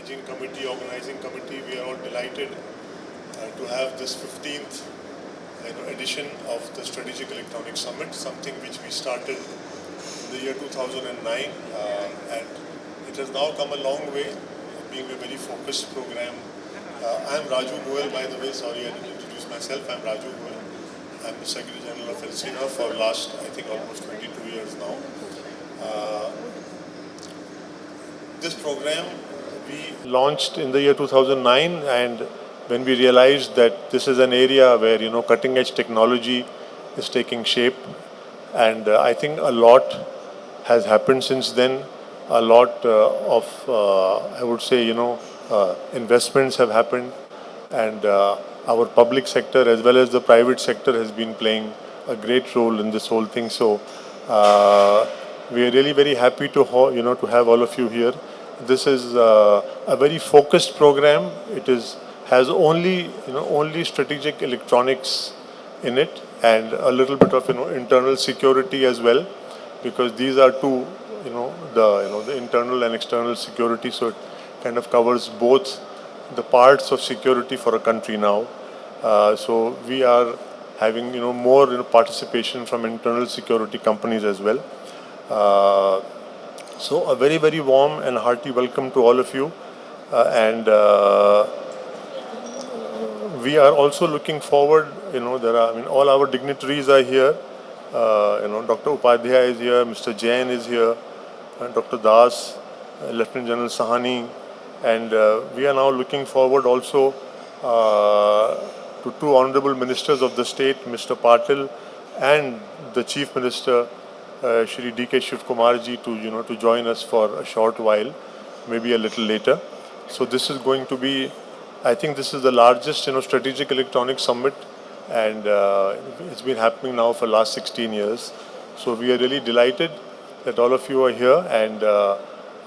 managing committee, organizing committee, we are all delighted to have this 15th edition of the Strategic Electronics Summit, something which we started in the year 2009, and it has now come a long way, being a very focused program. I am Raju Goel, by the way, sorry I didn't introduce myself. I am Raju Goel. I am the Secretary General of ELCINA for last, I think, almost 22 years now. This program we launched in the year 2009, and when we realized that this is an area where cutting edge technology is taking shape, and I think a lot has happened since then. A lot of I would say investments have happened, and our public sector as well as the private sector has been playing a great role in this whole thing. So we are really very happy to to have all of you here. This is a very focused program. It has only only strategic electronics in it, and a little bit of internal security as well, because these are two the internal and external security. So it kind of covers both the parts of security for a country now. So we are having more participation from internal security companies as well. So a very, very warm and hearty welcome to all of you, and we are also looking forward. All our dignitaries are here. Dr. Upadhyay is here, Mr. Jain is here, and Dr. Das, Lieutenant General Sahani, and we are now looking forward also to two honorable ministers of the state, Mr. Patil and the Chief Minister, Shri D.K. Shivkumarji, to join us for a short while, maybe a little later. So this is going to be, I think this is the largest strategic electronics summit, and it's been happening now for last 16 years. So we are really delighted that all of you are here, and a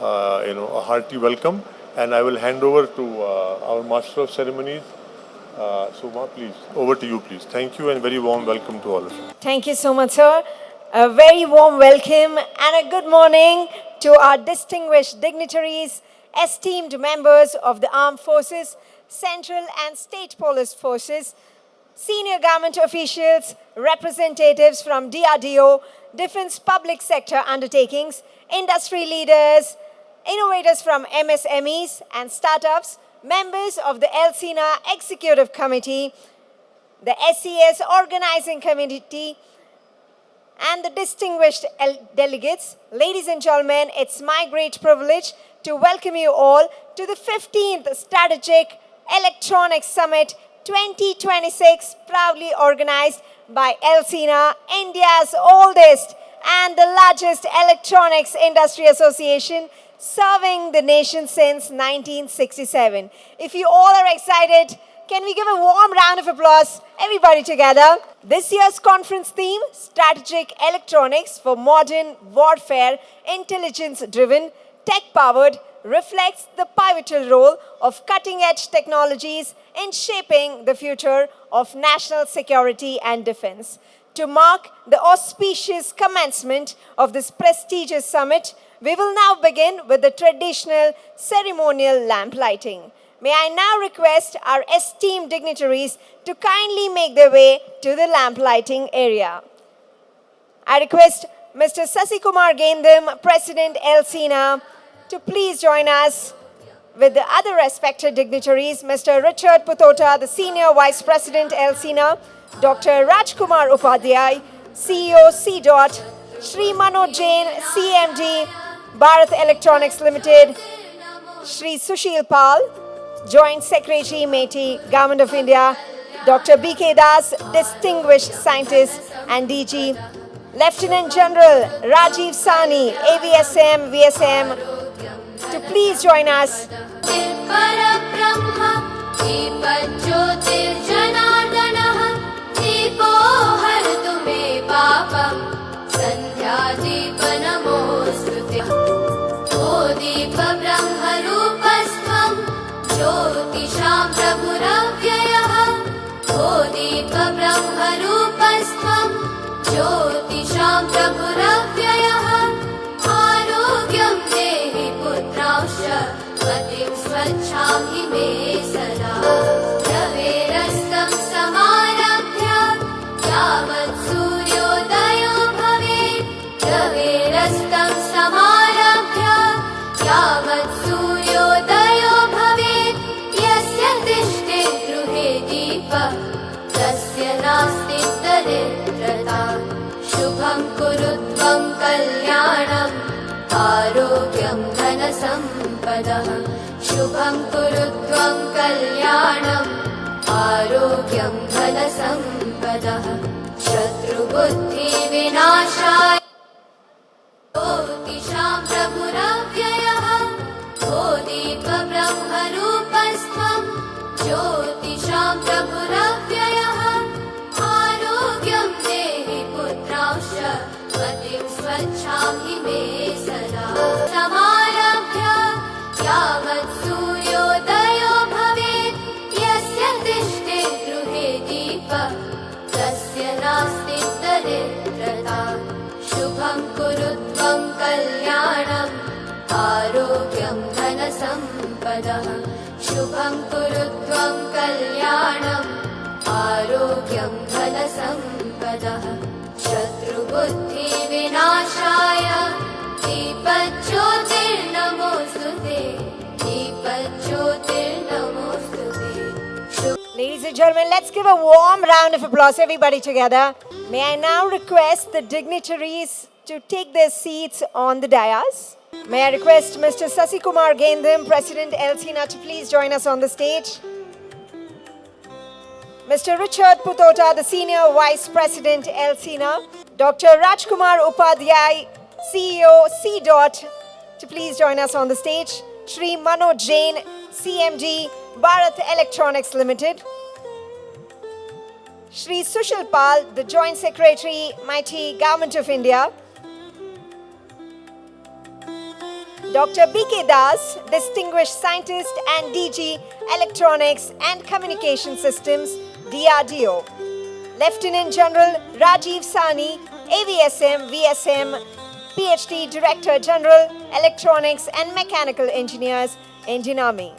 hearty welcome. And I will hand over to our Master of Ceremonies, Suma, please. Over to you, please. Thank you, and very warm welcome to all of you. Thank you so much, sir. A very warm welcome and a good morning to our distinguished dignitaries, esteemed members of the Armed Forces, Central and State Police Forces, senior government officials, representatives from DRDO, Defence Public Sector Undertakings, industry leaders, innovators from MSMEs and startups, members of the ELCINA Executive Committee, the SES Organizing Committee, and the distinguished delegates. Ladies and gentlemen, it's my great privilege to welcome you all to the 15th Strategic Electronics Summit 2026, proudly organized by ELCINA, India's oldest and the largest electronics industry association, serving the nation since 1967. If you all are excited, can we give a warm round of applause, everybody together? This year's conference theme, Strategic Electronics for Modern Warfare, Intelligence-Driven, Tech-Powered, reflects the pivotal role of cutting-edge technologies in shaping the future of national security and defense. To mark the auspicious commencement of this prestigious summit, we will now begin with the traditional ceremonial lamp lighting. May I now request our esteemed dignitaries to kindly make their way to the lamp lighting area. I request Mr. Sasikumar Gendham, President ELCINA, to please join us with the other respected dignitaries, Mr. Richard Putota, the Senior Vice President ELCINA, Dr. Rajkumar Upadhyay, CEO CDOT, Shri Manoj Jain, CMD, Bharat Electronics Limited, Shri Sushil Pal, Joint Secretary, MeitY, Government of India, Dr. B.K. Das, Distinguished Scientist and DG, Lieutenant General Rajiv Sani, AVSM, VSM, to please join us. दरिद्रता शुभं कुरु त्वं कल्याणम् आरोग्यं धनसम्पदः शुभं कुरु त्वं कल्याणम् आरोग्यं धनसम्पदः शत्रुबुद्धिविनाशाय ज्योतिषां प्रभुरव्ययः दीपब्रह्मरूपस्त्वं ज्योतिषां प्रभुरव्ययः आरोग्यं देहि पुत्रांश्च पतिं स्वच्छां हि मे सदा समारभ्य यावत् सूर्योदयो भवेत् यस्य तिष्ठे गृहे दीपः तस्य नास्ति दरिद्रता शुभं कुरु त्वं कल्याणम् आरोग्यं धनसम्पदः शुभं कुरु त्वं कल्याणम् आरोग्यं धनसम्पदः शत्रुबुद्धिविनाशाय दीपज्योतिर्नमोऽस्तु ते दीपज्योतिर्नमोऽस्तु ते Ladies and gentlemen, let's give a warm round of applause, everybody together. May I now request the dignitaries to take their seats on the dais. May I request Mr. Sasikumar Gendham, President ELCINA, to please join us on the stage. Mr. Richard Putota, the Senior Vice President ELCINA. Dr. Rajkumar Upadhyay, CEO C-Dot, to please join us on the stage. Shri Manoj Jain, CMD, Bharat Electronics Limited. Shri Sushil Pal, the Joint Secretary, MeitY, Government of India. Dr. B.K. Das, Distinguished Scientist and DG, Electronics and Communication Systems, DRDO. Lieutenant General Rajiv Sani, AVSM, VSM, PhD Director General, Electronics and Mechanical Engineers, Indian Army.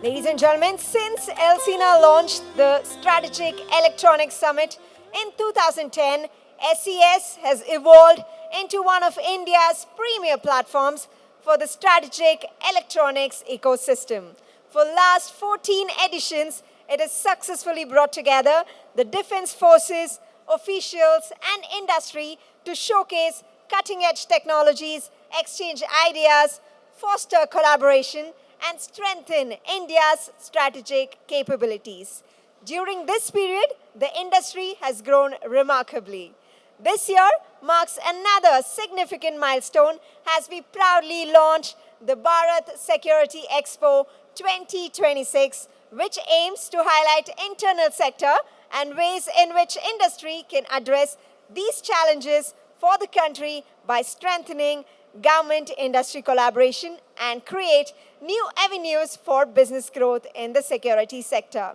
Ladies and gentlemen, since ELCINA launched the Strategic Electronics Summit in 2010, SES has evolved into one of India's premier platforms for the strategic electronics ecosystem. For last 14 editions, it has successfully brought together the defense forces, officials and industry to showcase cutting-edge technologies, exchange ideas, foster collaboration and strengthen India's strategic capabilities. During this period, the industry has grown remarkably. This year marks another significant milestone as we proudly launch the Bharat Security Expo 2026, which aims to highlight internal sector and ways in which industry can address these challenges for the country by strengthening government-industry collaboration and create new avenues for business growth in the security sector.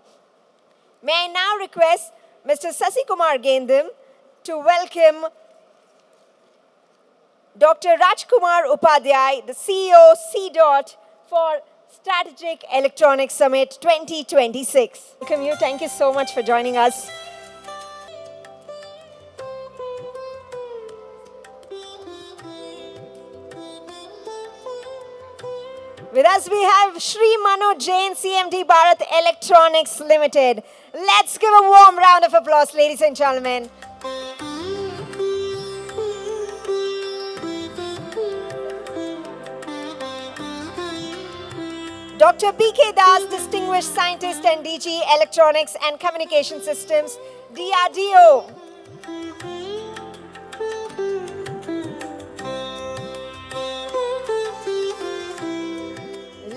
May I now request Mr. Sasikumar Gendham to welcome Dr. Rajkumar Upadhyay, the CEO C-Dot for Strategic Electronics Summit 2026. Welcome you. Thank you so much for joining us. With us we have Shri Manoj Jain, CMD Bharat Electronics Limited. Let's give a warm round of applause, ladies and gentlemen. Dr. B.K. Das, Distinguished Scientist and DG, Electronics and Communication Systems, DRDO.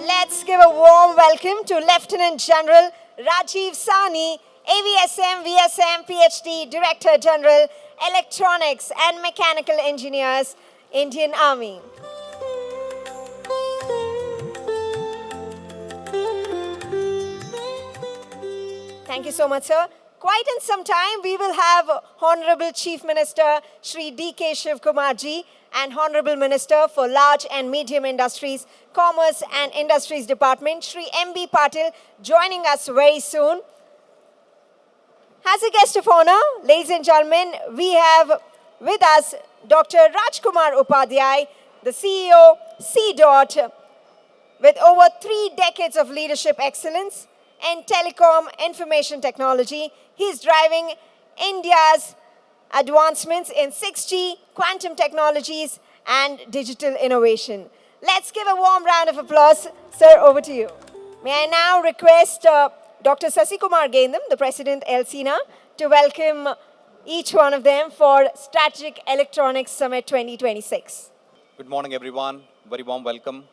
Let's give a warm welcome to Lieutenant General Rajiv Sani, AVSM, VSM, PhD, Director General, Electronics and Mechanical Engineers, Indian Army. Thank you so much, sir. Quite in some time, we will have Honorable Chief Minister Shri D.K. Shivkumarji and Honorable Minister for Large and Medium Industries, Commerce and Industries Department, Shri M.B. Patil, joining us very soon. As a guest of honor, ladies and gentlemen, we have with us Dr. Rajkumar Upadhyay, the CEO, C-Dot, with over 3 decades of leadership excellence in telecom information technology. He is driving India's advancements in 6G, quantum technologies, and digital innovation. Let's give a warm round of applause. Sir, over to you. May I now request Dr. Sasikumar Gendham, the President ELCINA, to welcome each one of them for Strategic Electronics Summit 2026. Good morning, everyone. Very warm welcome.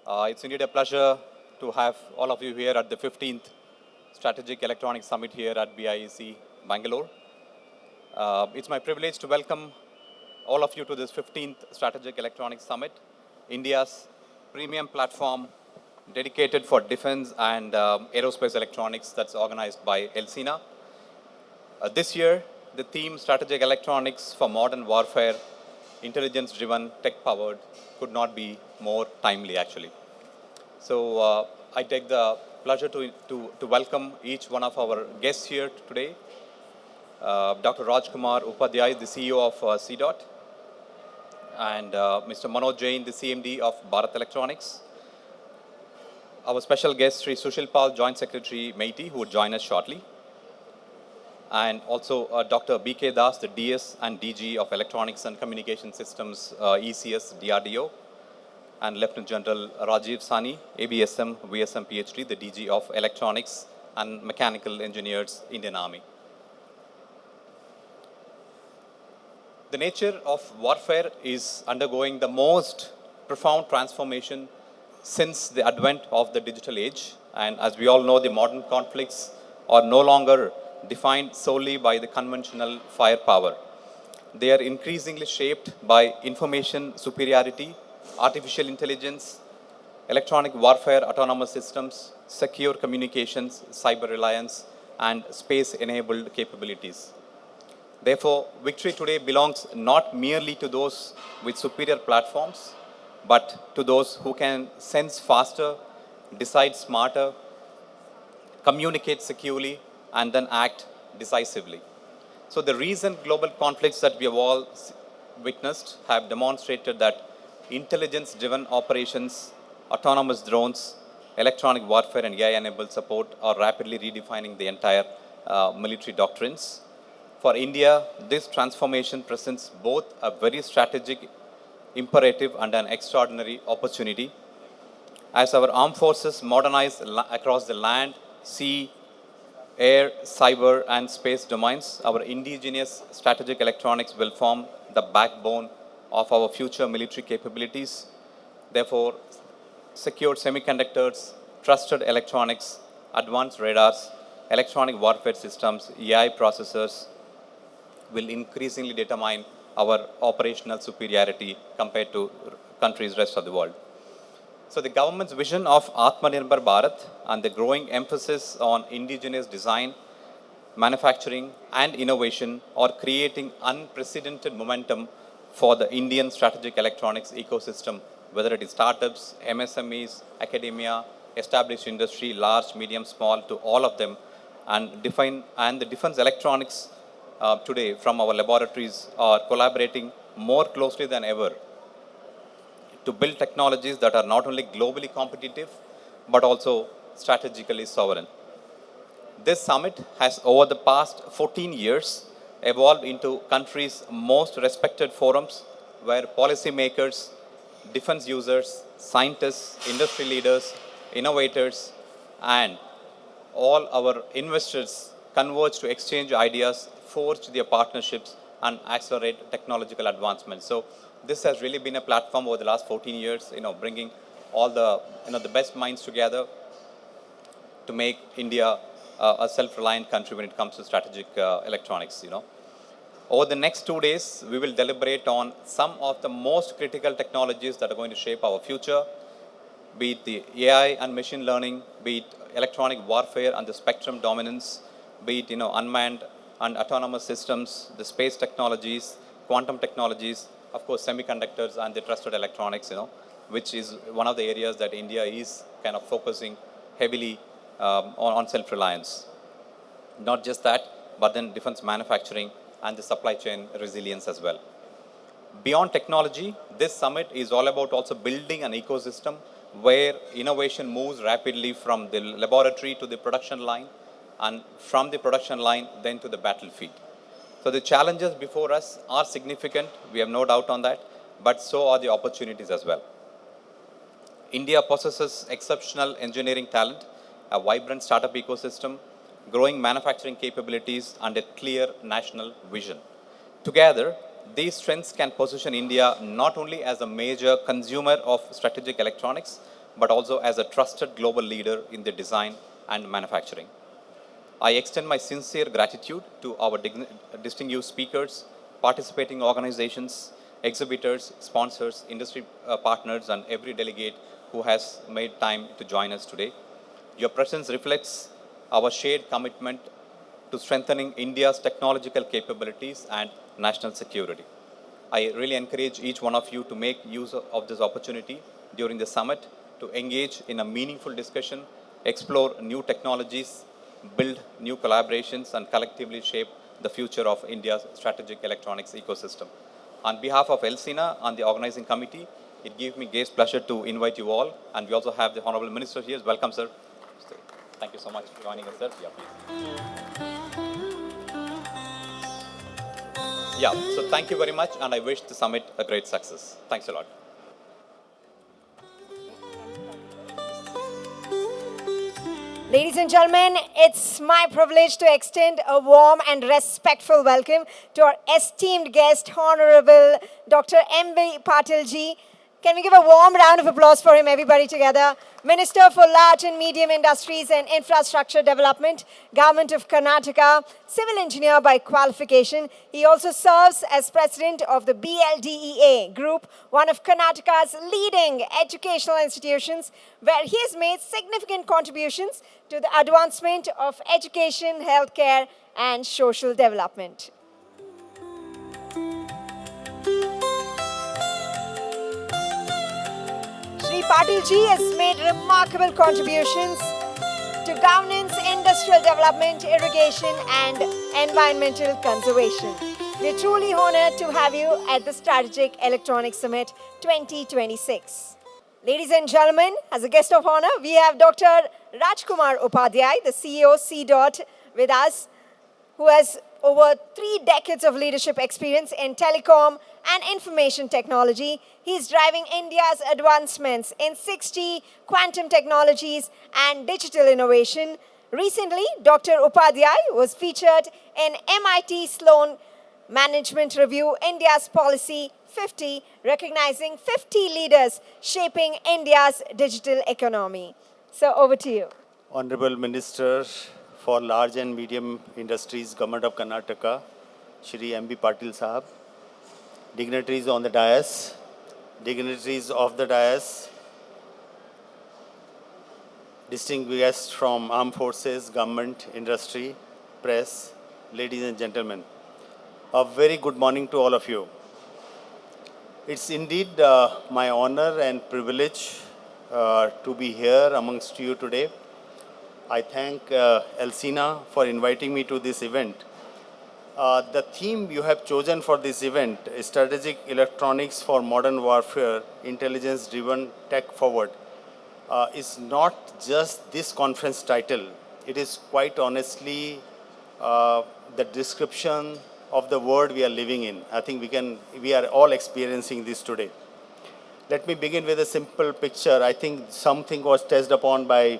It's indeed a pleasure to have all of you here at the 15th Strategic Electronics Summit here at BIEC, Bangalore. It's my privilege to welcome all of you to this 15th Strategic Electronics Summit, India's premium platform dedicated for defense and aerospace electronics that's organized by ELCINA. This year, the theme Strategic Electronics for Modern Warfare, Intelligence-Driven, Tech-Powered could not be more timely, actually. So I take the pleasure to welcome each one of our guests here today. Dr. Rajkumar Upadhyay, the CEO of CDOT, and Mr. Manoj Jain, the CMD of Bharat Electronics. Our special guest, Shri Sushil, Joint Secretary, MeitY, who would join us shortly. And also Dr. B.K. Das, the DS and DG of Electronics and Communication Systems, ECS, DRDO. And Lieutenant General Rajiv Sani, ABSM, VSM PhD, the DG of Electronics and Mechanical Engineers, Indian Army. The nature of warfare is undergoing the most profound transformation since the advent of the digital age. And as we all know, the modern conflicts are no longer defined solely by the conventional firepower. They are increasingly shaped by information superiority, artificial intelligence, electronic warfare, autonomous systems, secure communications, cyber reliance, and space-enabled capabilities. Therefore, victory today belongs not merely to those with superior platforms, but to those who can sense faster, decide smarter, communicate securely, and then act decisively. So the recent global conflicts that we have all witnessed have demonstrated that intelligence-driven operations, autonomous drones, electronic warfare, and AI-enabled support are rapidly redefining the entire military doctrines. For India, this transformation presents both a very strategic imperative and an extraordinary opportunity. As our armed forces modernize across the land, sea, air, cyber, and space domains, our indigenous strategic electronics will form the backbone of our future military capabilities. Therefore, secure semiconductors, trusted electronics, advanced radars, electronic warfare systems, AI processors will increasingly determine our operational superiority compared to countries rest of the world. So the government's vision of Atmanirbhar Bharat and the growing emphasis on indigenous design, manufacturing, and innovation are creating unprecedented momentum for the Indian strategic electronics ecosystem, whether it is startups, MSMEs, academia, established industry, large, medium, small, to all of them, and the defense electronics today from our laboratories are collaborating more closely than ever to build technologies that are not only globally competitive, but also strategically sovereign. This summit has, over the past 14 years, evolved into countries' most respected forums where policymakers, defense users, scientists, industry leaders, innovators, and all our investors converge to exchange ideas, forge their partnerships, and accelerate technological advancements. So this has really been a platform over the last 14 years, bringing all the, the best minds together to make India a self-reliant country when it comes to strategic electronics. Over the next 2 days, we will deliberate on some of the most critical technologies that are going to shape our future, be it the AI and machine learning, be it electronic warfare and the spectrum dominance, be it unmanned and autonomous systems, the space technologies, quantum technologies, of course semiconductors and the trusted electronics, which is one of the areas that India is kind of focusing heavily on self-reliance. Not just that, but then defense manufacturing and the supply chain resilience as well. Beyond technology, this summit is all about also building an ecosystem where innovation moves rapidly from the laboratory to the production line, and from the production line then to the battlefield. So the challenges before us are significant, we have no doubt on that, but so are the opportunities as well. India possesses exceptional engineering talent, a vibrant startup ecosystem, growing manufacturing capabilities, and a clear national vision. Together, these strengths can position India not only as a major consumer of strategic electronics, but also as a trusted global leader in the design and manufacturing. I extend my sincere gratitude to our distinguished speakers, participating organizations, exhibitors, sponsors, industry partners, and every delegate who has made time to join us today. Your presence reflects our shared commitment to strengthening India's technological capabilities and national security. I really encourage each one of you to make use of this opportunity during the summit to engage in a meaningful discussion, explore new technologies, build new collaborations, and collectively shape the future of India's strategic electronics ecosystem. On behalf of ELCINA and the organizing committee, it gives me great pleasure to invite you all. And we also have the Honorable Minister here. Welcome, sir. Thank you so much for joining us, sir. Yeah, please. Yeah, so thank you very much, and I wish the summit a great success. Thanks a lot. Ladies and gentlemen, it's my privilege to extend a warm and respectful welcome to our esteemed guest, Honorable Dr. M.B. Patil ji. Can we give a warm round of applause for him, everybody together? Minister for Large and Medium Industries and Infrastructure Development, Government of Karnataka, civil engineer by qualification. He also serves as president of the BLDEA group, one of Karnataka's leading educational institutions, where he has made significant contributions to the advancement of education, healthcare, and social development. Shri Patil ji has made remarkable contributions to governance, industrial development, irrigation, and environmental conservation. We are truly honored to have you at the Strategic Electronics Summit 2026. Ladies and gentlemen, as a guest of honor, we have Dr. Rajkumar Upadhyay, the CEO C. with us, who has over 3 decades of leadership experience in telecom and information technology. He's driving India's advancements in 6G, quantum technologies, and digital innovation. Recently, Dr. Upadhyay was featured in MIT Sloan Management Review, India's Policy 50, recognizing 50 leaders shaping India's digital economy. So over to you. Honorable Minister for Large and Medium Industries, Government of Karnataka, Shri M.B. Patil Sahab, dignitaries on the dais, dignitaries of the dais, distinguished guests from armed forces, government, industry, press, ladies and gentlemen. A very good morning to all of you. It's indeed my honor and privilege to be here amongst you today. I thank ELCINA for inviting me to this event. The theme you have chosen for this event is Strategic Electronics for Modern Warfare, Intelligence-Driven Tech Forward, is not just this conference title. It is quite honestly the description of the world we are living in. I think we are all experiencing this today. Let me begin with a simple picture. I think something was touched upon by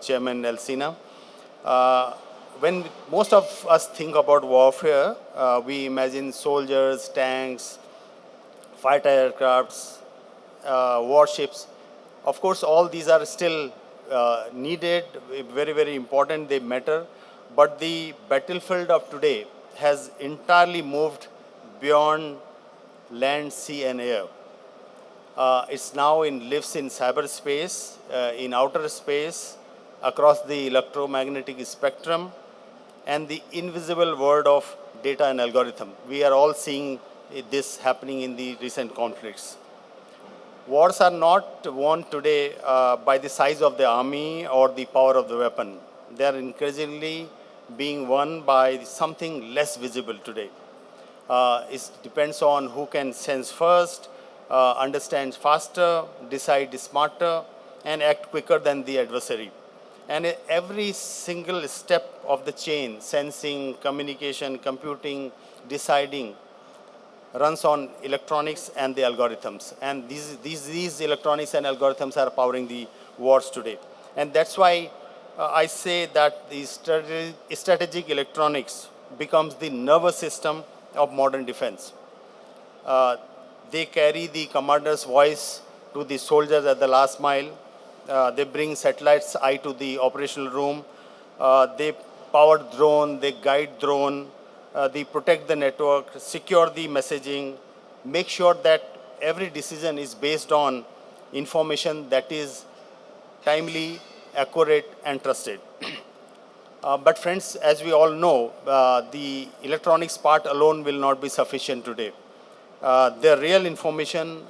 Chairman ELCINA. When most of us think about warfare, we imagine soldiers, tanks, fighter aircrafts, warships. Of course, all these are still needed, very, very important, they matter. But the battlefield of today has entirely moved beyond land, sea, and air. It's now lives in cyberspace, in outer space, across the electromagnetic spectrum, and the invisible world of data and algorithm. We are all seeing this happening in the recent conflicts. Wars are not won today by the size of the army or the power of the weapon. They are increasingly being won by something less visible today. It depends on who can sense first, understand faster, decide smarter, and act quicker than the adversary. And every single step of the chain, sensing, communication, computing, deciding, runs on electronics and the algorithms. And these electronics and algorithms are powering the wars today. And that's why I say that the strategic electronics becomes the nervous system of modern defense. They carry the commander's voice to the soldiers at the last mile. They bring satellites eye to the operational room. They power drone, they guide drone, they protect the network, secure the messaging, make sure that every decision is based on information that is timely, accurate, and trusted. But friends, as we all know, the electronics part alone will not be sufficient today. The real information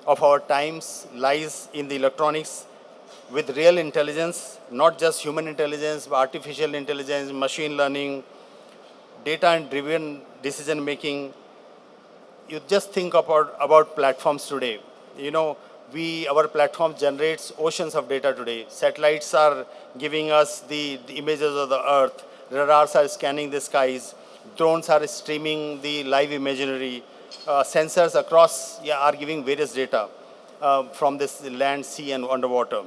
of our times lies in the electronics with real intelligence, not just human intelligence, but artificial intelligence, machine learning, data and driven decision making. You just think about platforms today. You know, our platform generates oceans of data today. Satellites are giving us the images of the earth. Radars are scanning the skies. Drones are streaming the live imagery. Sensors across are giving various data from this land, sea, and underwater.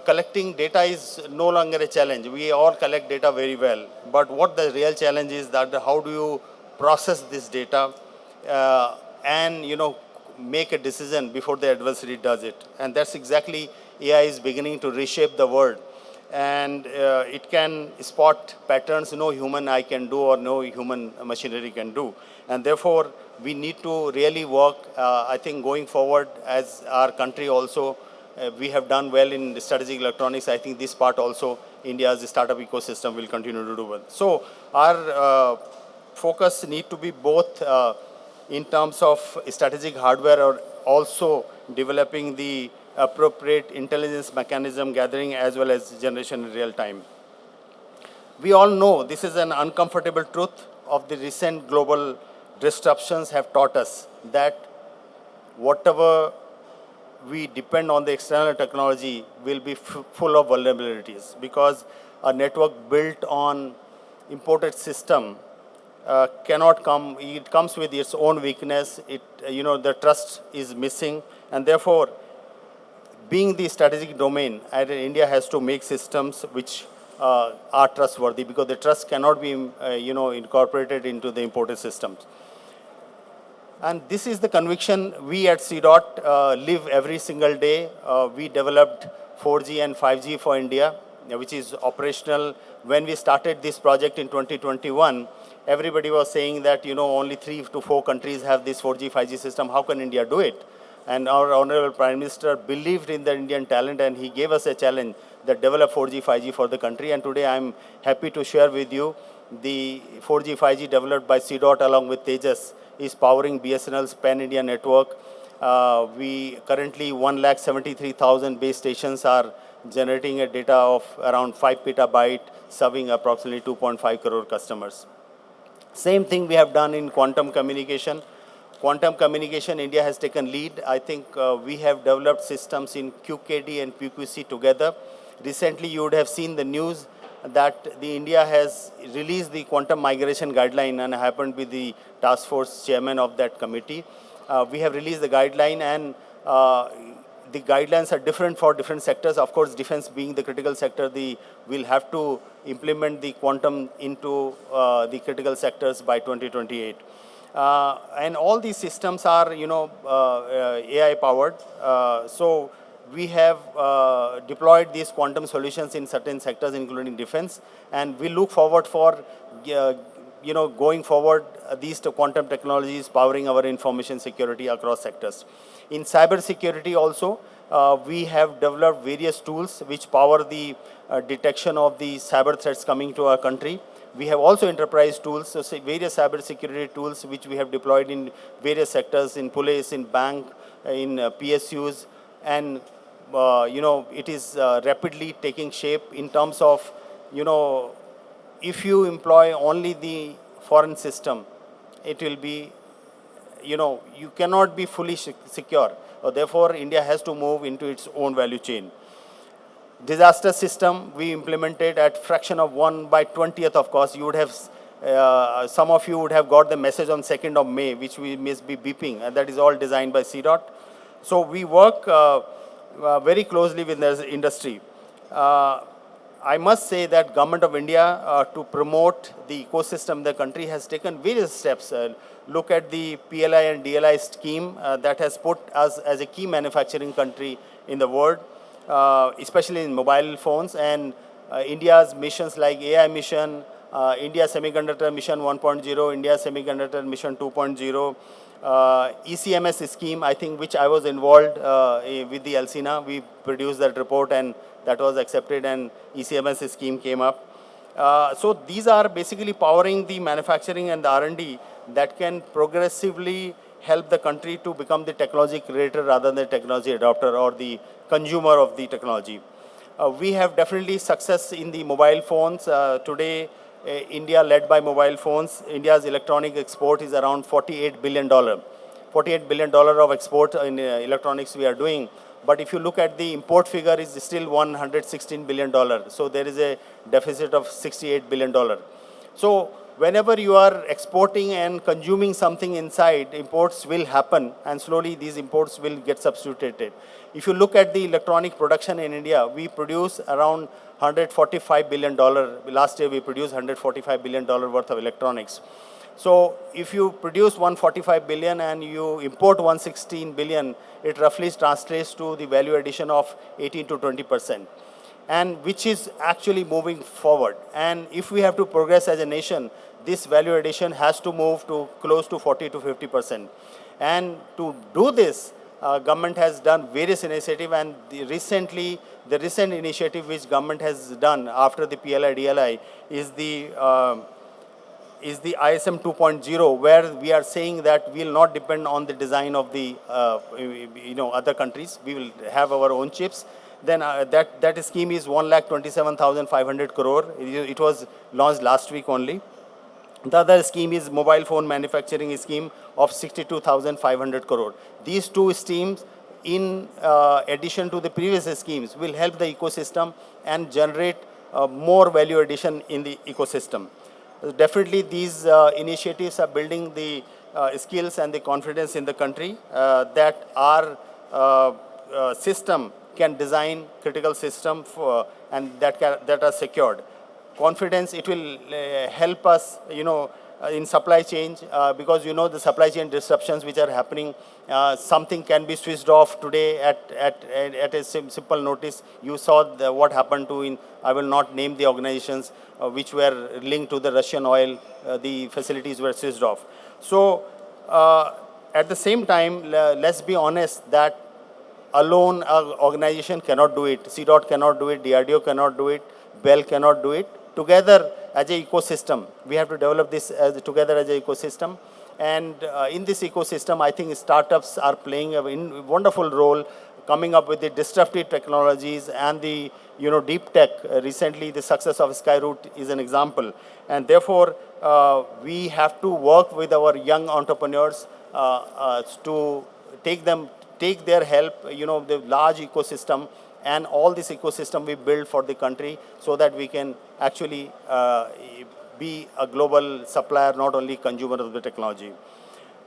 Collecting data is no longer a challenge. We all collect data very well. But what the real challenge is that how do you process this data and make a decision before the adversary does it. And that's exactly AI is beginning to reshape the world. And it can spot patterns no human eye can do or no human machinery can do. And therefore, we need to really work, I think, going forward as our country also, we have done well in strategic electronics. I think this part also, India's startup ecosystem will continue to do well. So our focus need to be both in terms of strategic hardware or also developing the appropriate intelligence mechanism gathering as well as generation in real time. We all know this is an uncomfortable truth of the recent global disruptions have taught us that whatever we depend on the external technology will be full of vulnerabilities because a network built on imported system cannot come, it comes with its own weakness, the trust is missing, and therefore, being the strategic domain, India has to make systems which are trustworthy because the trust cannot be, incorporated into the imported systems. And this is the conviction we at CDOT live every single day. We developed 4G and 5G for India, which is operational. When we started this project in 2021, everybody was saying that, only 3 to 4 countries have this 4G, 5G system. How can India do it? And our Honorable Prime Minister believed in the Indian talent and he gave us a challenge that develop 4G, 5G for the country. And today I'm happy to share with you the 4G, 5G developed by CDOT along with Tejas is powering BSNL's pan-India network. We currently 1,73,000 base stations are generating a data of around 5 petabyte, serving approximately 2.5 crore customers. Same thing we have done in quantum communication. Quantum communication, India has taken lead. I think we have developed systems in QKD and PQC together. Recently, you would have seen the news that India has released the quantum migration guideline, and I happen to be the task force chairman of that committee. We have released the guideline, and the guidelines are different for different sectors. Of course, defense being the critical sector, we'll have to implement the quantum into the critical sectors by 2028. And all these systems are, AI powered. So we have deployed these quantum solutions in certain sectors, including defense, and we look forward for, going forward, these quantum technologies powering our information security across sectors. In cyber security also, we have developed various tools which power the detection of the cyber threats coming to our country. We have also enterprise tools, so various cyber security tools which we have deployed in various sectors, in police, in bank, in PSUs, and it is rapidly taking shape in terms of, if you employ only the foreign system, it will be, you cannot be fully secure. Therefore, India has to move into its own value chain. Disaster system we implemented at fraction of 1/20th of cost. You would have, some of you would have got the message on 2nd of May, which we must be beeping, and that is all designed by CDOT. So we work very closely with the industry. I must say that Government of India, to promote the ecosystem in the country, has taken various steps. Look at the PLI and DLI scheme that has put us as a key manufacturing country in the world, especially in mobile phones, and India's missions like AI mission, India Semiconductor Mission 1.0, India Semiconductor Mission 2.0, ECMS scheme, I think, which I was involved with the ELCINA. We produced that report and that was accepted, and ECMS scheme came up. So these are basically powering the manufacturing and the R&D that can progressively help the country to become the technology creator rather than the technology adopter or the consumer of the technology. We have definitely success in the mobile phones. Today, India led by mobile phones. India's electronic export is around $48 billion. $48 billion of export in electronics we are doing. But if you look at the import figure, is still $116 billion. So there is a deficit of $68 billion. So whenever you are exporting and consuming something inside, imports will happen, and slowly these imports will get substituted. If you look at the electronic production in India, we produce around $145 billion. Last year we produced $145 billion worth of electronics. So if you produce 145 billion and you import 116 billion, it roughly translates to the value addition of 18 to 20%, and which is actually moving forward. And if we have to progress as a nation, this value addition has to move to close to 40 to 50%. And to do this, government has done various initiatives, and the recent initiative which government has done after the PLI DLI is the ISM 2.0, where we are saying that we will not depend on the design of the other countries. We will have our own chips. Then that scheme is 1,27,500 crore. It was launched last week only. The other scheme is mobile phone manufacturing scheme of 62,500 crore. These two schemes, in addition to the previous schemes, will help the ecosystem and generate more value addition in the ecosystem. Definitely these initiatives are building the skills and the confidence in the country that our system can design critical system for, and that are secured. Confidence, it will help us, in supply chain, because the supply chain disruptions which are happening, something can be switched off today at a simple notice. You saw what happened to I will not name the organizations which were linked to the Russian oil. The facilities were switched off. So at the same time, let's be honest that alone an organization cannot do it. CDOT cannot do it. DRDO cannot do it. BEL cannot do it. Together as an ecosystem, we have to develop this together as an ecosystem. And in this ecosystem, I think startups are playing a wonderful role, coming up with the disruptive technologies and the deep tech. Recently, the success of Skyroot is an example. And therefore, we have to work with our young entrepreneurs to take their help, the large ecosystem, and all this ecosystem we build for the country so that we can actually be a global supplier, not only consumer of the technology.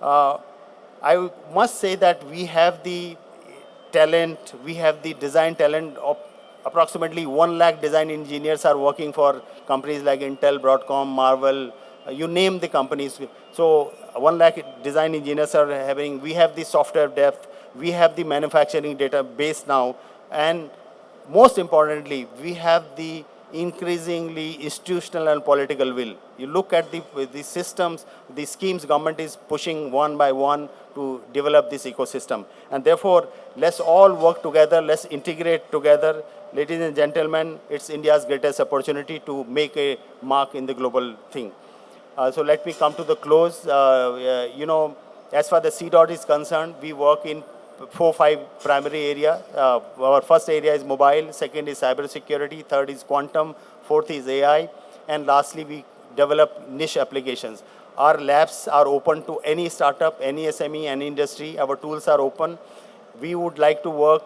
I must say that we have the talent, we have the design talent of approximately 1 lakh design engineers are working for companies like Intel, Broadcom, Marvel, you name the companies. So 1 lakh design engineers are having, we have the software depth, we have the manufacturing database now, and most importantly, we have the increasingly institutional and political will. You look at the systems, the schemes government is pushing one by one to develop this ecosystem. And therefore, let's all work together, let's integrate together. Ladies and gentlemen, it's India's greatest opportunity to make a mark in the global thing. So let me come to the close. As far as the CDOT is concerned, we work in 4-5 primary area. Our first area is mobile, second is cyber security, third is quantum, fourth is AI, and lastly we develop niche applications. Our labs are open to any startup, any SME, any industry. Our tools are open. We would like to work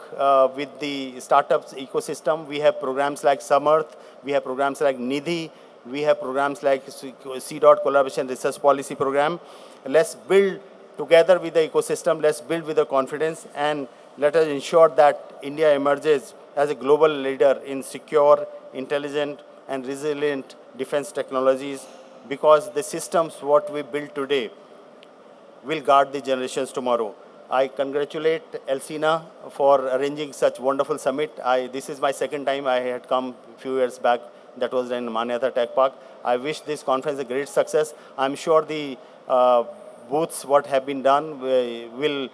with the startups ecosystem. We have programs like Samarth, we have programs like Nidhi, we have programs like C. Collaboration Research Policy Program. Let's build together with the ecosystem, let's build with the confidence, and let us ensure that India emerges as a global leader in secure, intelligent, and resilient defense technologies, because the systems what we build today will guard the generations tomorrow. I congratulate ELCINA for arranging such wonderful summit. This is my second time. I had come a few years back. That was in Manyata Tech Park. I wish this conference a great success. I'm sure the booths what have been done will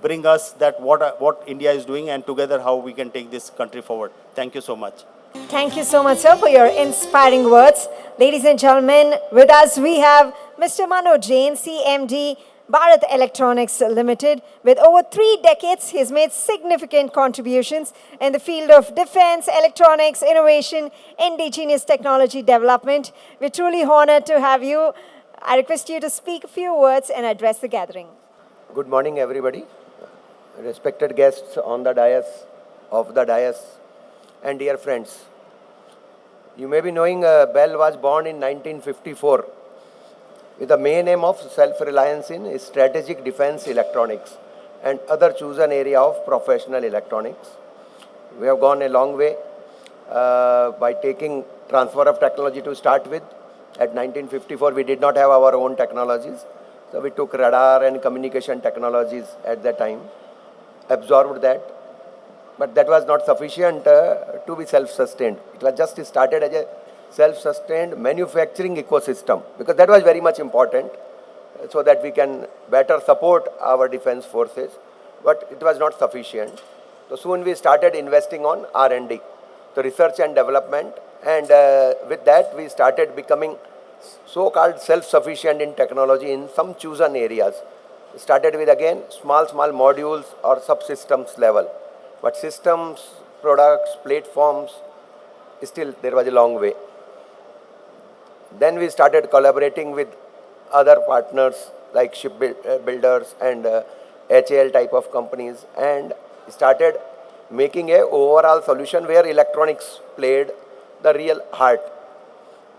bring us that what India is doing, and together how we can take this country forward. Thank you so much. Thank you so much, sir, for your inspiring words. Ladies and gentlemen, with us we have Mr. Manoj Jain, CMD, Bharat Electronics Limited. With over 3 decades, he has made significant contributions in the field of defense, electronics, innovation, indigenous technology development. We're truly honored to have you. I request you to speak a few words and address the gathering. Good morning, everybody. Respected guests on the dais, and dear friends. You may be knowing Bell was born in 1954 with the main aim of self-reliance in strategic defense electronics and other chosen area of professional electronics. We have gone a long way by taking transfer of technology to start with. At 1954, we did not have our own technologies. So we took radar and communication technologies at that time, absorbed that. But that was not sufficient to be self-sustained. It was just started as a self-sustained manufacturing ecosystem, because that was very much important so that we can better support our defense forces. But it was not sufficient. So soon we started investing on R&D, so research and development. And with that, we started becoming so-called self-sufficient in technology in some chosen areas. We started with, again, small modules or subsystems level. But systems, products, platforms, still there was a long way. Then we started collaborating with other partners like shipbuilders and HAL type of companies, and started making a overall solution where electronics played the real heart.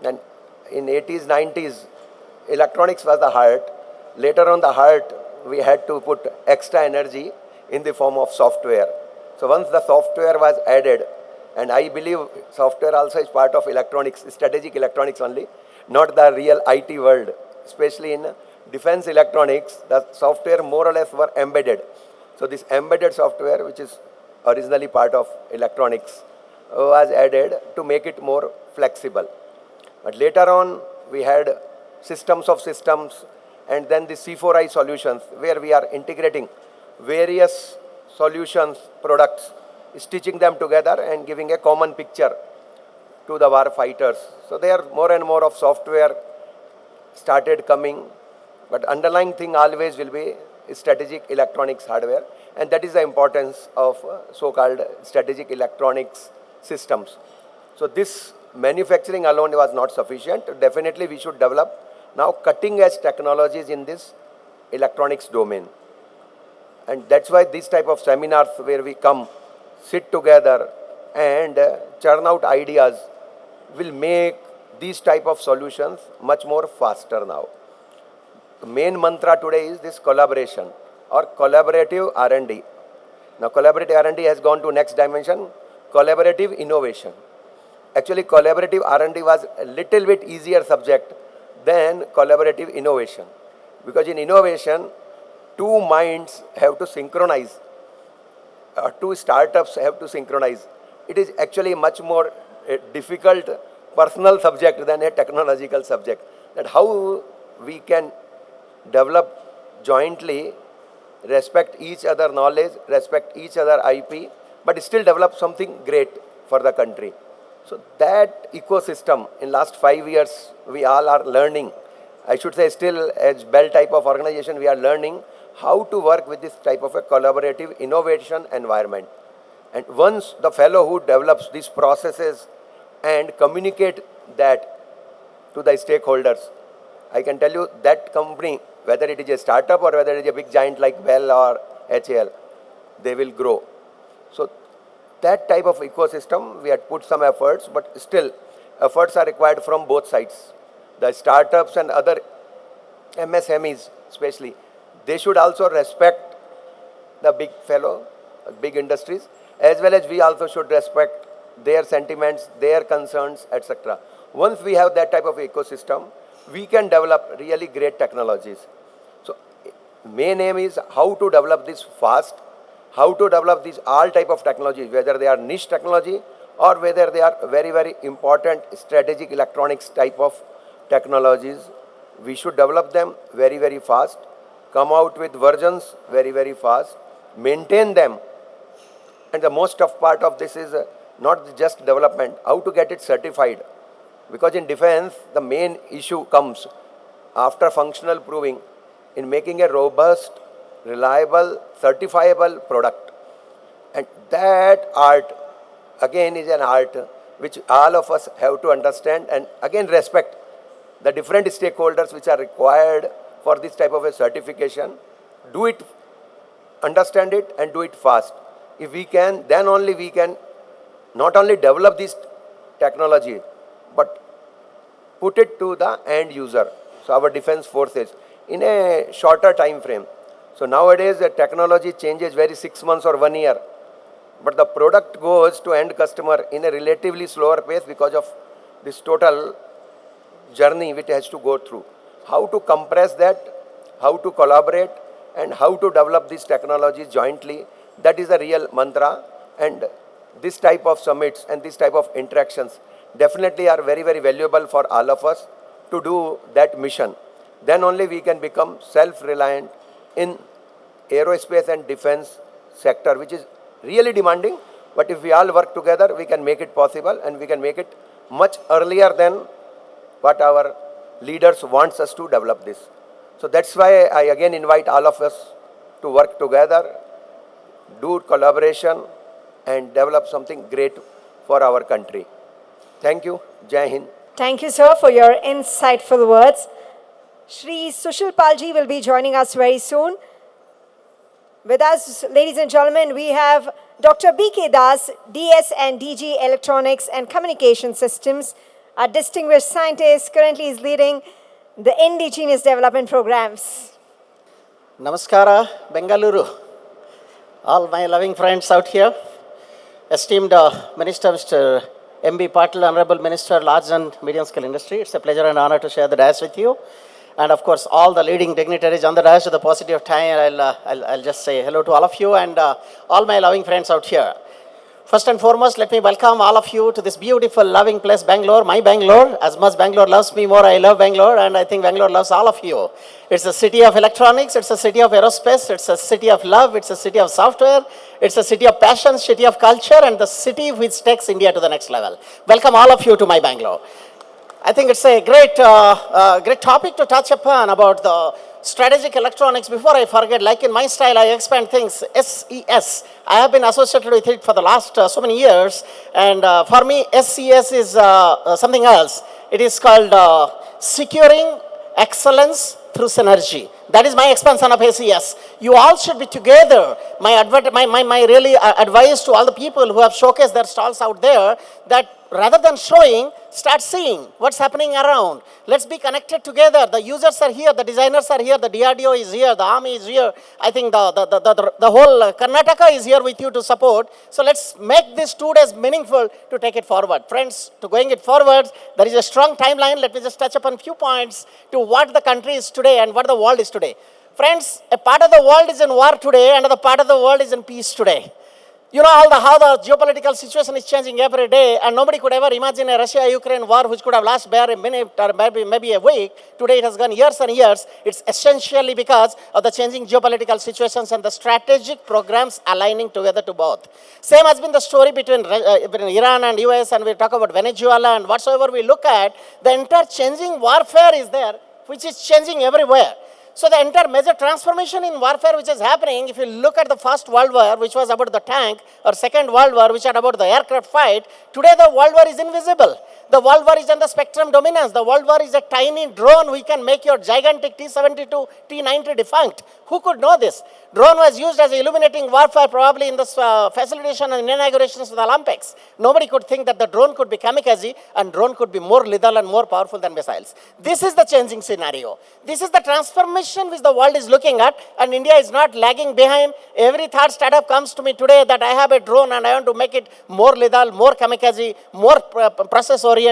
And in 80s, 90s, electronics was the heart. Later on the heart, we had to put extra energy in the form of software. So once the software was added, and I believe software also is part of electronics, strategic electronics only, not the real IT world. Especially in defense electronics, the software more or less were embedded. So this embedded software, which is originally part of electronics, was added to make it more flexible. But later on, we had systems of systems, and then the C4I solutions, where we are integrating various solutions, products, stitching them together and giving a common picture to the war fighters. So there more and more of software started coming, but underlying thing always will be strategic electronics hardware, and that is the importance of so-called strategic electronics systems. So this manufacturing alone was not sufficient. Definitely we should develop now cutting edge technologies in this electronics domain. And that's why this type of seminars where we come, sit together and churn out ideas will make these type of solutions much more faster now. The main mantra today is this collaboration or collaborative R&D. Now collaborative R&D has gone to next dimension, collaborative innovation. Actually collaborative R&D was a little bit easier subject than collaborative innovation. Because in innovation, two minds have to synchronize, two startups have to synchronize. It is actually much more a difficult personal subject than a technological subject. That how we can develop jointly, respect each other knowledge, respect each other IP, but still develop something great for the country. So that ecosystem in last 5 years we all are learning. I should say still as Bell type of organization we are learning how to work with this type of a collaborative innovation environment. And once the fellow who develops these processes and communicate that to the stakeholders, I can tell you that company, whether it is a startup or whether it is a big giant like Bell or HAL, they will grow. So that type of ecosystem, we had put some efforts, but still efforts are required from both sides. The startups and other MSMEs especially, they should also respect the big fellow, big industries, as well as we also should respect their sentiments, their concerns, etc. Once we have that type of ecosystem, we can develop really great technologies. So main aim is how to develop this fast, how to develop these all type of technologies, whether they are niche technology or whether they are very, very important strategic electronics type of technologies. We should develop them very, very fast, come out with versions very, very fast, maintain them. And the most tough part of this is not just development, how to get it certified. Because in defense, the main issue comes after functional proving in making a robust, reliable, certifiable product. And that art, again, is an art which all of us have to understand and again respect the different stakeholders which are required for this type of a certification. Do it, understand it, and do it fast. If we can, then only we can not only develop this technology, but put it to the end user, so our defense forces, in a shorter time frame. So nowadays the technology changes very 6 months or 1 year, but the product goes to end customer in a relatively slower pace because of this total journey which has to go through. How to compress that, how to collaborate, and how to develop these technologies jointly, that is the real mantra. And this type of summits and this type of interactions definitely are very, very valuable for all of us to do that mission. Then only we can become self-reliant in aerospace and defense sector, which is really demanding. But if we all work together, we can make it possible, and we can make it much earlier than what our leaders wants us to develop this. So that's why I again invite all of us to work together, do collaboration, and develop something great for our country. Thank you. Jai Hind. Thank you, sir, for your insightful words. Shri Sushil Palji will be joining us very soon. With us, ladies and gentlemen, we have Dr. B.K. Das, DS and DG Electronics and Communication Systems, a distinguished scientist, currently is leading the indigenous development programs. Namaskara, Bengaluru. All my loving friends out here. Esteemed Minister, Mr. M.B. Patil, Honorable Minister, Large and Medium Scale Industry. It's a pleasure and honor to share the dais with you. And of course, all the leading dignitaries on the dais with the paucity of time. I'll just say hello to all of you and all my loving friends out here. First and foremost, let me welcome all of you to this beautiful, loving place, Bangalore, my Bangalore. As much Bangalore loves me, more I love Bangalore, and I think Bangalore loves all of you. It's a city of electronics, it's a city of aerospace, it's a city of love, it's a city of software, it's a city of passion, city of culture, and the city which takes India to the next level. Welcome all of you to my Bangalore. I think it's a great, great topic to touch upon about the strategic electronics. Before I forget, like in my style, I expand things. SES. I have been associated with it for the last so many years. And for me, SES is something else. It is called Securing Excellence Through Synergy. That is my expansion of SES. You all should be together. My really advice to all the people who have showcased their stalls out there, that rather than showing, start seeing what's happening around. Let's be connected together. The users are here, the designers are here, the DRDO is here, the army is here. I think the whole Karnataka is here with you to support. So let's make this 2 days meaningful to take it forward. Friends, to going it forward, there is a strong timeline. Let me just touch upon a few points to what the country is today and what the world is today. Friends, a part of the world is in war today, another part of the world is in peace today. You know how the geopolitical situation is changing every day, and nobody could ever imagine a Russia-Ukraine war which could have lasted bare a minute or maybe a week. Today it has gone years and years. It's essentially because of the changing geopolitical situations and the strategic programs aligning together to both. Same has been the story between Iran and US, and we talk about Venezuela and whatsoever we look at, the entire changing warfare is there, which is changing everywhere. So the entire major transformation in warfare which is happening, if you look at the First World War, which was about the tank, or Second World War, which are about the aircraft fight, today the World War is invisible. The World War is on the spectrum dominance. The World War is a tiny drone. We can make your gigantic T-72, T-90 defunct. Who could know this? Drone was used as illuminating warfare probably in the facilitation and inaugurations of the Olympics. Nobody could think that the drone could be kamikaze and drone could be more lethal and more powerful than missiles. This is the changing scenario. This is the transformation which the world is looking at, and India is not lagging behind. Every third startup comes to me today that I have a drone and I want to make it more lethal, more kamikaze, more process oriented.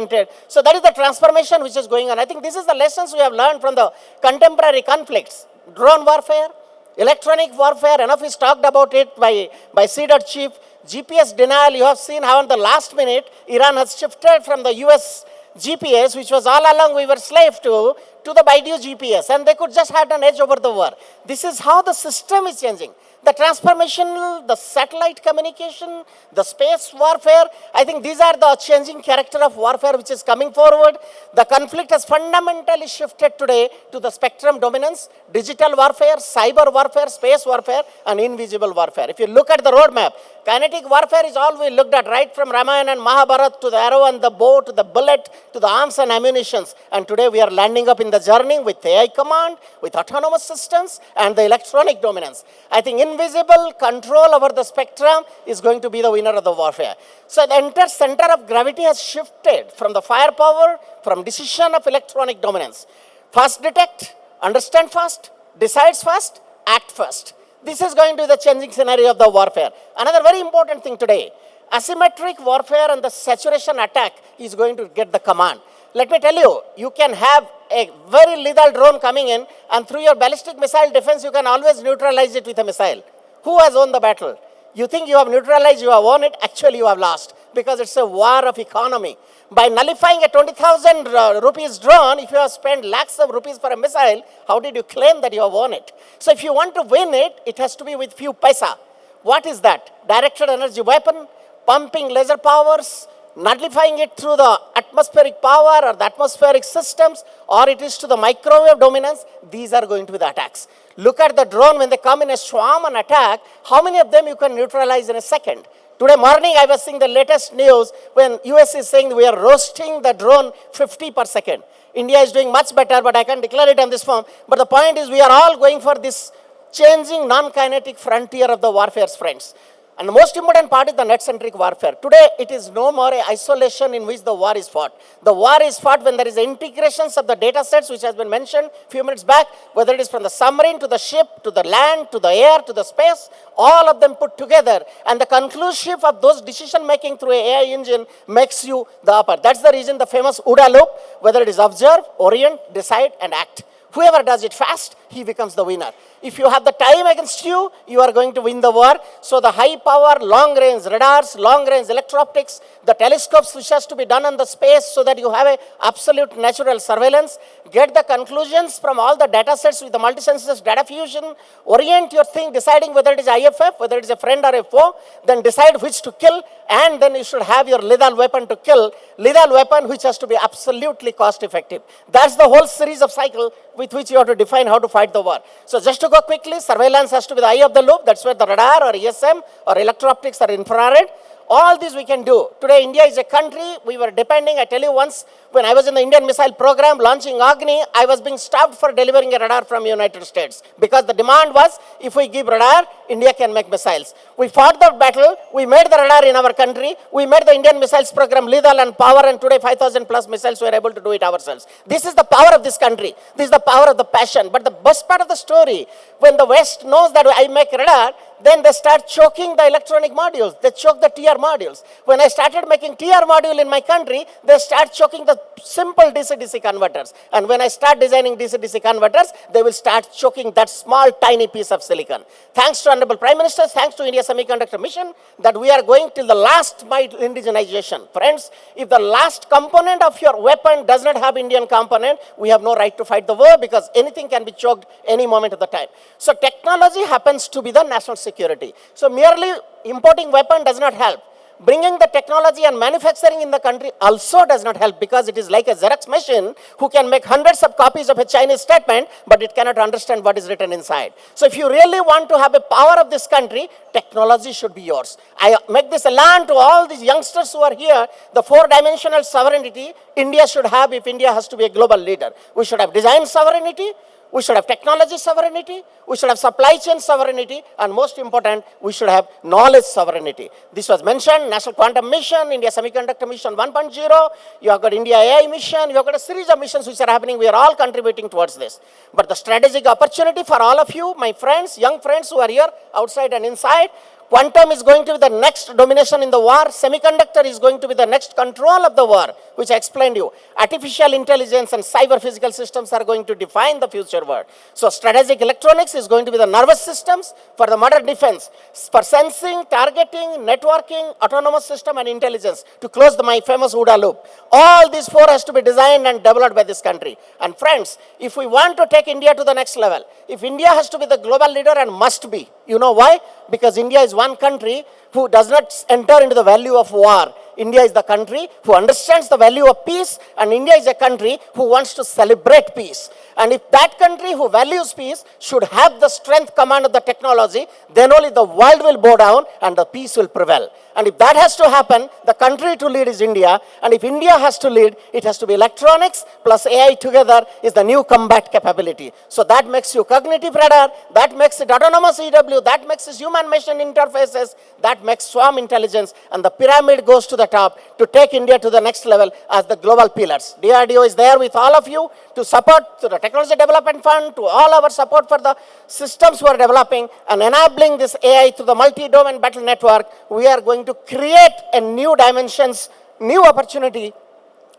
So that is the transformation which is going on. I think this is the lessons we have learned from the contemporary conflicts. Drone warfare, electronic warfare, enough is talked about it by CDOT chief. GPS denial, you have seen how in the last minute, Iran has shifted from the US GPS, which was all along we were slave to the Baidu GPS, and they could just have an edge over the war. This is how the system is changing. The transformation, the satellite communication, the space warfare, I think these are the changing character of warfare which is coming forward. The conflict has fundamentally shifted today to the spectrum dominance, digital warfare, cyber warfare, space warfare, and invisible warfare. If you look at the roadmap, kinetic warfare is all we looked at, right from Ramayana and Mahabharata to the arrow and the bow to the bullet to the arms and ammunitions. And today we are landing up in the journey with AI command, with autonomous systems, and the electronic dominance. I think invisible control over the spectrum is going to be the winner of the warfare. So the entire center of gravity has shifted from the firepower, from decision of electronic dominance. Fast detect, understand fast, decides fast, act fast. This is going to be the changing scenario of the warfare. Another very important thing today, asymmetric warfare and the saturation attack is going to get the command. Let me tell you, you can have a very lethal drone coming in, and through your ballistic missile defense, you can always neutralize it with a missile. Who has won the battle? You think you have neutralized, you have won it, actually you have lost, because it's a war of economy. By nullifying a 20,000 rupees drone, if you have spent lakhs of rupees for a missile, how did you claim that you have won it? So if you want to win it, it has to be with few paisa. What is that? Directed energy weapon, pumping laser powers, nullifying it through the atmospheric power or the atmospheric systems, or it is to the microwave dominance. These are going to be the attacks. Look at the drone when they come in a swarm and attack, how many of them you can neutralize in a second? Today morning I was seeing the latest news when US is saying we are roasting the drone 50 per second. India is doing much better, but I can't declare it on this form. But the point is we are all going for this changing non-kinetic frontier of the warfare's friends. And the most important part is the net-centric warfare. Today, it is no more an isolation in which the war is fought. The war is fought when there is integrations of the data sets, which has been mentioned a few minutes back, whether it is from the submarine to the ship, to the land, to the air, to the space, all of them put together. And the conclusion of those decision-making through an AI engine makes you the upper. That's the reason the famous OODA loop, whether it is observe, orient, decide, and act. Whoever does it fast, he becomes the winner. If you have the time against you, you are going to win the war. So the high power, long range radars, long range electro-optics, the telescopes which has to be done on the space so that you have a absolute natural surveillance, get the conclusions from all the data sets with the multi-senses data fusion, orient your thing, deciding whether it is IFF, whether it is a friend or a foe, then decide which to kill, and then you should have your lethal weapon to kill, lethal weapon which has to be absolutely cost effective. That's the whole series of cycle with which you have to define how to fight the war. So just to go quickly, surveillance has to be the eye of the loop. That's where the radar or ESM or electro-optics or infrared. All these we can do. Today, India is a country, we were depending, I tell you once, when I was in the Indian missile program launching Agni, I was being stopped for delivering a radar from United States. Because the demand was, if we give radar, India can make missiles. We fought the battle, we made the radar in our country, we made the Indian missiles program lethal and power, and today 5,000 plus missiles we are able to do it ourselves. This is the power of this country. This is the power of the passion. But the best part of the story, when the West knows that I make radar, then they start choking the electronic modules. They choke the TR modules. When I started making TR module in my country, they start choking the simple DC-DC converters. And when I start designing DC-DC converters, they will start choking that small, tiny piece of silicon. Thanks to Honorable Prime Minister, thanks to India Semiconductor Mission, that we are going till the last mile indigenization. Friends, if the last component of your weapon does not have Indian component, we have no right to fight the war, because anything can be choked any moment of the time. So technology happens to be the national security. So merely importing weapon does not help. bringing the technology and manufacturing in the country also does not help, because it is like a Xerox machine who can make hundreds of copies of a Chinese statement, but it cannot understand what is written inside. So if you really want to have a power of this country, technology should be yours. I make this a land to all these youngsters who are here. The 4-dimensional sovereignty India should have if India has to be a global leader. We should have design sovereignty, we should have technology sovereignty, we should have supply chain sovereignty, and most important, we should have knowledge sovereignty. This was mentioned, National Quantum Mission, India Semiconductor Mission 1.0, you have got India AI Mission, you have got a series of missions which are happening. We are all contributing towards this. But the strategic opportunity for all of you, my friends, young friends who are here, outside and inside, quantum is going to be the next domination in the war. Semiconductor is going to be the next control of the war, which I explained to you. Artificial intelligence and cyber physical systems are going to define the future world. So strategic electronics is going to be the nervous systems for the modern defense, for sensing, targeting, networking, autonomous system and intelligence, to close my famous OODA loop. All these 4 has to be designed and developed by this country. And friends, if we want to take India to the next level, if India has to be the global leader, and must be, you know why? Because India is one country who does not enter into the value of war. India is the country who understands the value of peace, and India is a country who wants to celebrate peace. And if that country who values peace should have the strength command of the technology, then only the world will bow down and the peace will prevail. And if that has to happen, the country to lead is India. And if India has to lead, it has to be electronics plus AI together is the new combat capability. So that makes you cognitive radar, that makes it autonomous EW, that makes it human-machine interfaces, that makes swarm intelligence, and the pyramid goes to the top to take India to the next level as the global pillars. DRDO is there with all of you to support, to the Technology Development Fund, to all our support for the systems we are developing and enabling this AI through the multi-domain battle network. We are going to create a new dimensions, new opportunity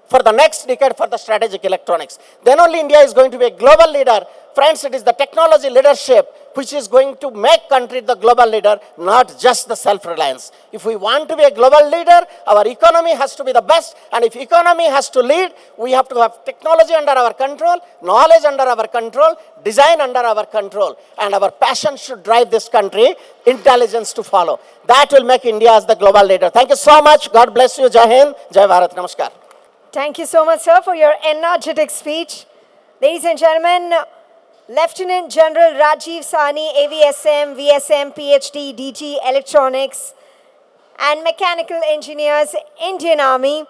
for the next decade for the strategic electronics. Then only India is going to be a global leader. Friends, it is the technology leadership which is going to make country the global leader, not just the self-reliance. If we want to be a global leader, our economy has to be the best. And if economy has to lead, we have to have technology under our control, knowledge under our control, design under our control. And our passion should drive this country, intelligence to follow. That will make India as the global leader. Thank you so much. God bless you. Jai Hind. Jai Bharat. Namaskar. Thank you so much, sir, for your energetic speech. Ladies and gentlemen, Lieutenant General Rajiv Sani, AVSM, VSM, PhD, DG, Electronics and Mechanical Engineers, Indian Army.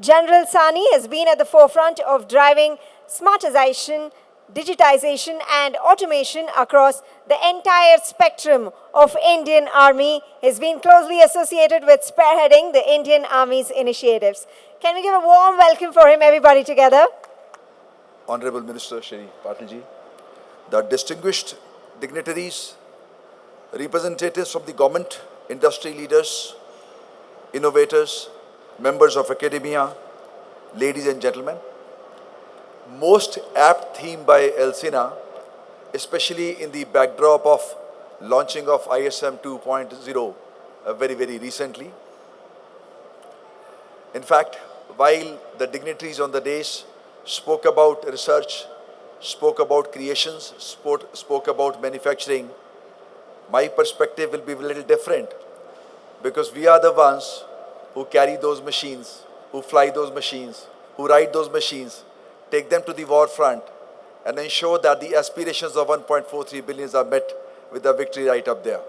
General Sani has been at the forefront of driving smartization, digitization and automation across the entire spectrum of Indian Army. He has been closely associated with spearheading the Indian Army's initiatives. Can we give a warm welcome for him, everybody together? Honorable Minister Shri Patilji, the distinguished dignitaries, representatives from the government, industry leaders, innovators, members of academia, ladies and gentlemen, most apt theme by ELCINA, especially in the backdrop of launching of ISM 2.0 very, very recently. In fact, while the dignitaries on the dais spoke about research, spoke about creations, spoke about manufacturing, my perspective will be a little different, because we are the ones who carry those machines, who fly those machines, who ride those machines, take them to the war front and ensure that the aspirations of 1.43 billion are met with the victory right up there.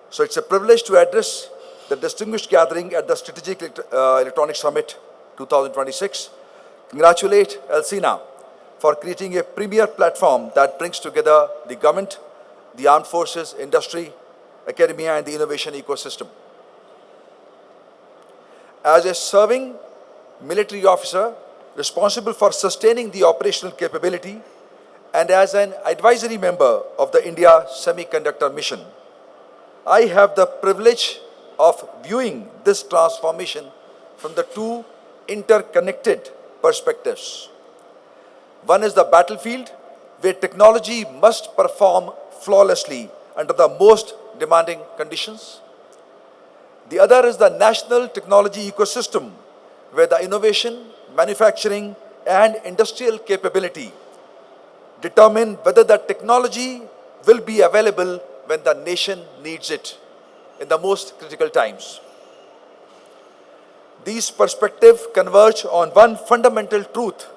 So it's a privilege to address the distinguished gathering at the Strategic Electronics Summit 2026. Congratulate ELCINA for creating a premier platform that brings together the government, the armed forces, industry, academia and the innovation ecosystem. As a serving military officer responsible for sustaining the operational capability and as an advisory member of the India Semiconductor Mission, I have the privilege of viewing this transformation from the two interconnected perspectives. One is the battlefield, where technology must perform flawlessly under the most demanding conditions. The other is the national technology ecosystem, where the innovation, manufacturing and industrial capability determine whether the technology will be available when the nation needs it. in the most critical times. These perspectives converge on one fundamental truth.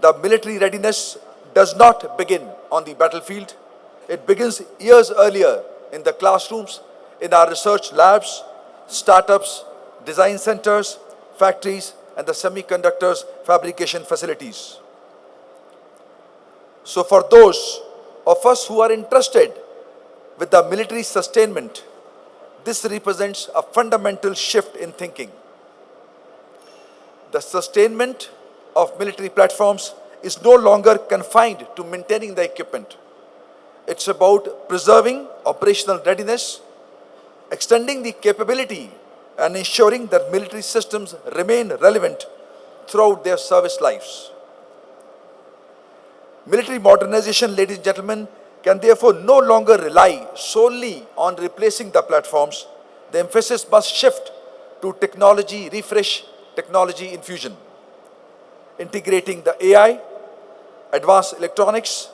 The military readiness does not begin on the battlefield. It begins years earlier in the classrooms, in our research labs, startups, design centers, factories, and the semiconductors fabrication facilities. So for those of us who are interested with the military sustainment, this represents a fundamental shift in thinking. The sustainment of military platforms is no longer confined to maintaining the equipment. It's about preserving operational readiness, extending the capability, and ensuring that military systems remain relevant throughout their service lives. Military modernization, ladies and gentlemen, can therefore no longer rely solely on replacing the platforms. The emphasis must shift to technology refresh, technology infusion, integrating the AI, advanced electronics,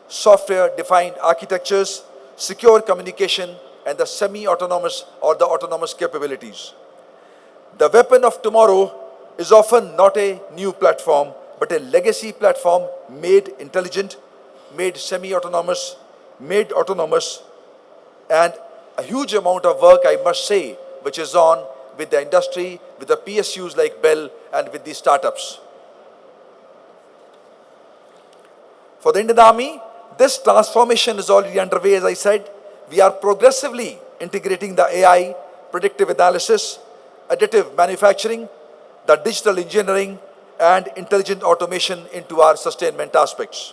software-defined architectures, secure communication, and the semi-autonomous or the autonomous capabilities. The weapon of tomorrow is often not a new platform, but a legacy platform made intelligent, made semi-autonomous, made autonomous, and a huge amount of work, I must say, which is on with the industry, with the PSUs like Bell, and with the startups. For the Indian Army, this transformation is already underway, as I said. We are progressively integrating the AI, predictive analysis, additive manufacturing, the digital engineering, and intelligent automation into our sustainment aspects.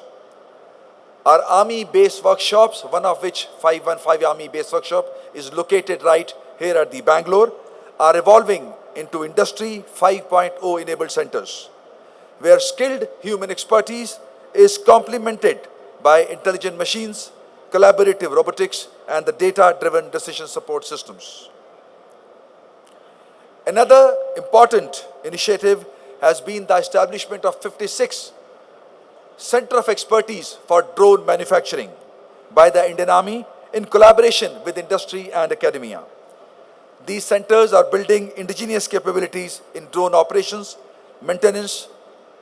Our Army-based workshops, one of which 515 Army-based workshop is located right here at the Bangalore, are evolving into Industry 5.0 enabled centers, where skilled human expertise is complemented by intelligent machines, collaborative robotics, and the data-driven decision support systems. Another important initiative has been the establishment of 56 Center of Expertise for Drone Manufacturing by the Indian Army in collaboration with industry and academia. These centers are building indigenous capabilities in drone operations, maintenance,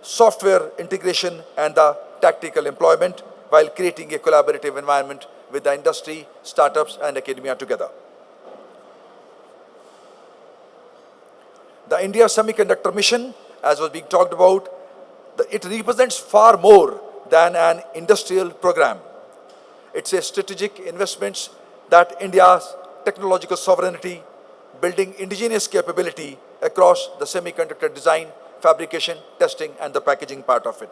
software integration, and the tactical employment, while creating a collaborative environment with the industry, startups, and academia together. The India Semiconductor Mission, as was being talked about, it represents far more than an industrial program. It's a strategic investment that India's technological sovereignty, building indigenous capability across the semiconductor design, fabrication, testing, and the packaging part of it.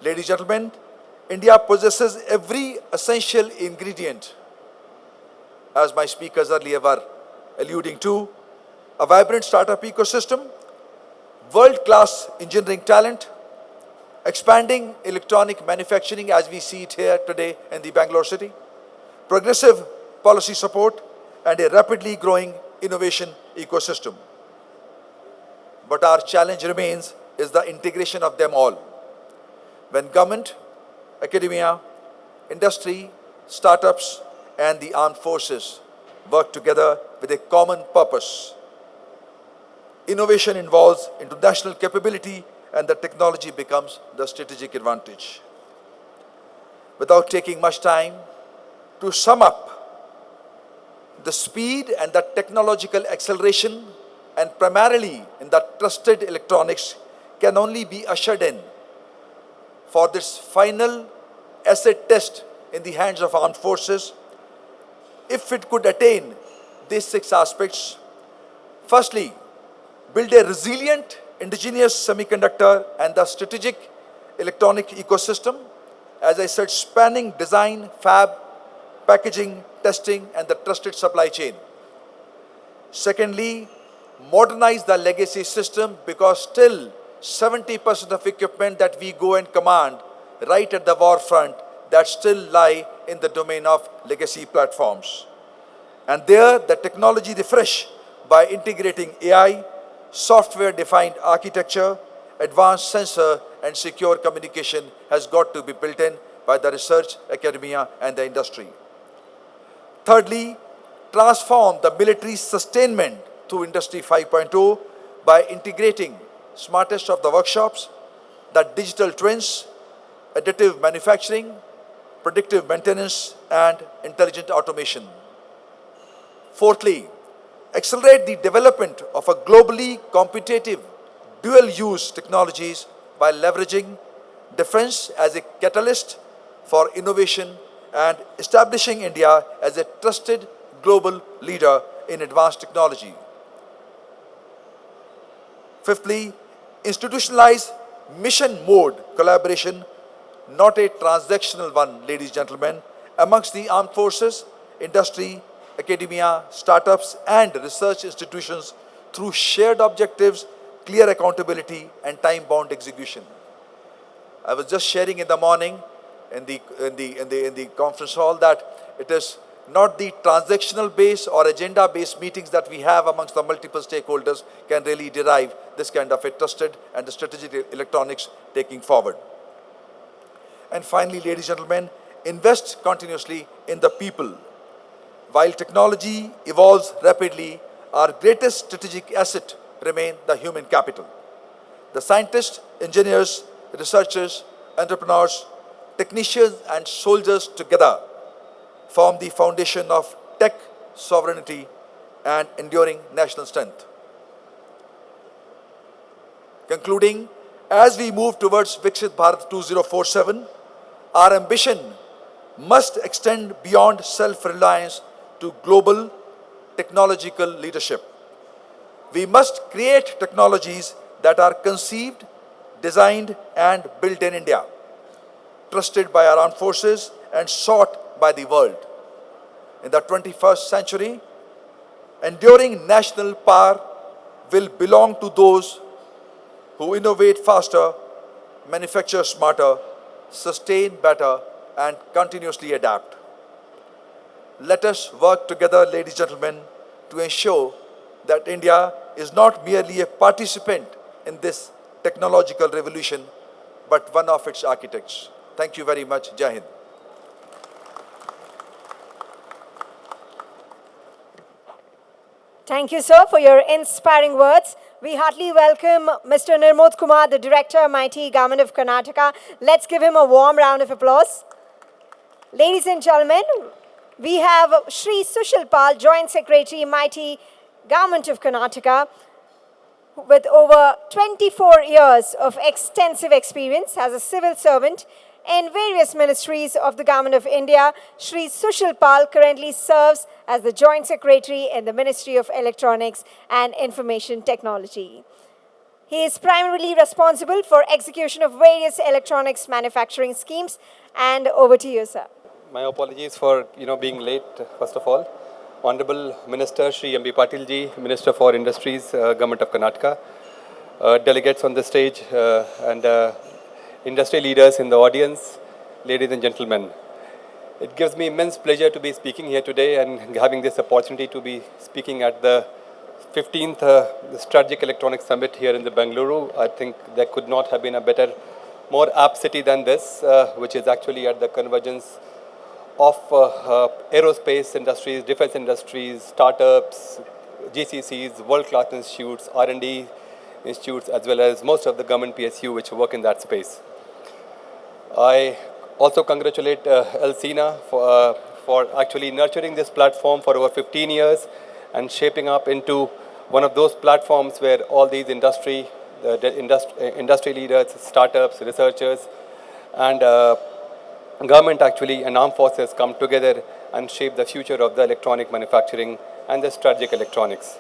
Ladies and gentlemen, India possesses every essential ingredient, as my speakers earlier were alluding to: a vibrant startup ecosystem, world-class engineering talent, expanding electronic manufacturing as we see it here today in the Bangalore city, progressive policy support, and a rapidly growing innovation ecosystem. But our challenge remains is the integration of them all. When government, academia, industry, startups, and the armed forces work together with a common purpose, innovation involves international capability, and the technology becomes the strategic advantage. Without taking much time, to sum up, the speed and the technological acceleration, and primarily in the trusted electronics, can only be ushered in for this final asset test in the hands of armed forces if it could attain these 6 aspects. Firstly, build a resilient indigenous semiconductor and the strategic electronic ecosystem, as I said, spanning design, fab, packaging, testing, and the trusted supply chain. Secondly, modernize the legacy system, because still 70% of equipment that we go and command right at the war front, that still lie in the domain of legacy platforms. And there, the technology refresh by integrating AI, software-defined architecture, advanced sensor, and secure communication has got to be built in by the research, academia, and the industry. Thirdly, transform the military sustainment through Industry 5.0 by integrating smartest of the workshops, the digital twins, additive manufacturing, predictive maintenance, and intelligent automation. Fourthly, accelerate the development of a globally competitive dual-use technologies by leveraging defense as a catalyst for innovation and establishing India as a trusted global leader in advanced technology. Fifthly, institutionalize mission mode collaboration, not a transactional one, ladies and gentlemen, amongst the armed forces, industry, academia, startups, and research institutions through shared objectives, clear accountability, and time-bound execution. I was just sharing in the morning in the conference hall that it is not the transactional based or agenda based meetings that we have amongst the multiple stakeholders can really derive this kind of a trusted and strategic electronics taking forward. And finally, ladies and gentlemen, invest continuously in the people. While technology evolves rapidly, our greatest strategic asset remain the human capital. The scientists, engineers, researchers, entrepreneurs, technicians, and soldiers together form the foundation of tech sovereignty and enduring national strength. Concluding, as we move towards Viksit Bharat 2047, our ambition must extend beyond self-reliance to global technological leadership. We must create technologies that are conceived, designed, and built in India, trusted by our armed forces and sought by the world. In the 21st century, enduring national power will belong to those who innovate faster, manufacture smarter, sustain better, and continuously adapt. Let us work together, ladies and gentlemen, to ensure that India is not merely a participant in this technological revolution, but one of its architects. Thank you very much. Jain. Thank you, sir, for your inspiring words. We heartily welcome Mr. Nirmod Kumar, the Director, MeitY, Government of Karnataka. Let's give him a warm round of applause. Ladies and gentlemen, we have Shri Sushil Pal, Joint Secretary, MeitY, Government of Karnataka, with over 24 years of extensive experience as a civil servant in various ministries of the Government of India. Shri Sushil Pal currently serves as the Joint Secretary in the Ministry of Electronics and Information Technology. He is primarily responsible for execution of various electronics manufacturing schemes. And over to you, sir. My apologies for being late, first of all. Honorable Minister Shri M.B. Patil ji, Minister for Industries, Government of Karnataka, delegates on the stage, and industry leaders in the audience, ladies and gentlemen. It gives me immense pleasure to be speaking here today and having this opportunity to be speaking at the 15th Strategic Electronics Summit here in the Bengaluru. I think there could not have been a better, more apt city than this, which is actually at the convergence of aerospace industries, defense industries, startups, GCCs, world-class institutes, R&D institutes, as well as most of the government PSU which work in that space. I also congratulate ELCINA for actually nurturing this platform for over 15 years and shaping up into one of those platforms where all these industry leaders, startups, researchers, and government actually and armed forces come together and shape the future of the electronic manufacturing and the strategic electronics.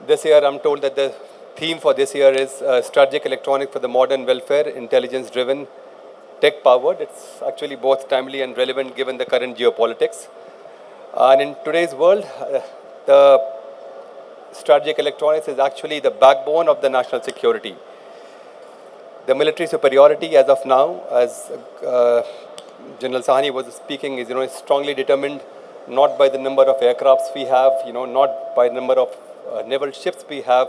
This year, I'm told that the theme for this year is strategic electronics for the modern welfare, intelligence-driven, tech-powered. It's actually both timely and relevant given the current geopolitics. And in today's world, the strategic electronics is actually the backbone of the national security. The military superiority as of now, as General Sahani was speaking, is strongly determined not by the number of aircrafts we have, not by the number of naval ships we have,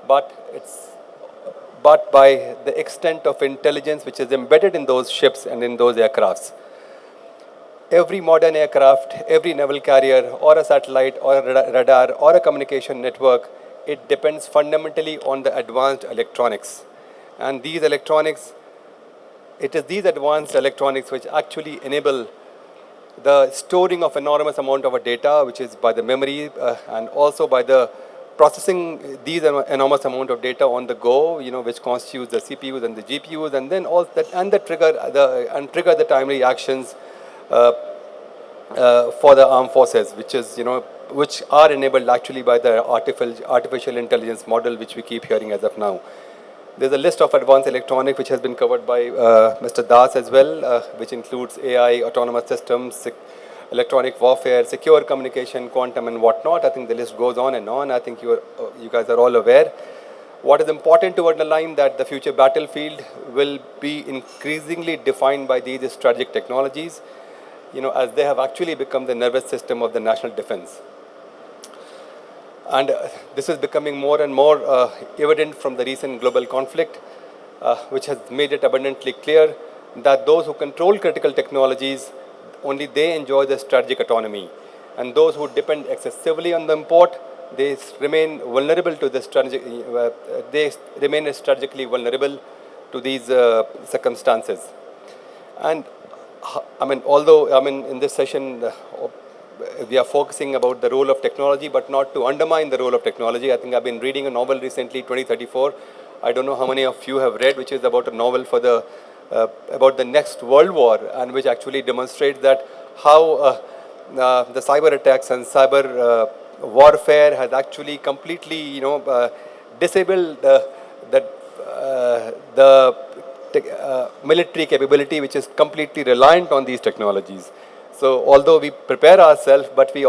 but by the extent of intelligence which is embedded in those ships and in those aircrafts. every modern aircraft, every naval carrier, or a satellite, or a radar, or a communication network, it depends fundamentally on the advanced electronics. And these electronics, it is these advanced electronics which actually enable the storing of enormous amount of data, which is by the memory and also by the processing these enormous amount of data on the go, which constitutes the CPUs and the GPUs, and then all that, and trigger the timely actions for the armed forces, which are enabled actually by the artificial intelligence model, which we keep hearing as of now. There's a list of advanced electronics which has been covered by Mr. Das as well, which includes AI, autonomous systems, electronic warfare, secure communication, quantum, and whatnot. I think the list goes on and on. I think you guys are all aware. What is important to underline that the future battlefield will be increasingly defined by these strategic technologies, as they have actually become the nervous system of the national defense. And this is becoming more and more evident from the recent global conflict, which has made it abundantly clear that those who control critical technologies, only they enjoy the strategic autonomy. And those who depend excessively on the import, they remain vulnerable to the strategically vulnerable to these circumstances. And in this session, we are focusing about the role of technology, but not to undermine the role of technology. I think I've been reading a novel recently, 2034. I don't know how many of you have read, which is about a novel for about the next World War, and which actually demonstrates that how the cyber attacks and cyber warfare has actually completely, disabled the military capability, which is completely reliant on these technologies. So although we prepare ourselves, but we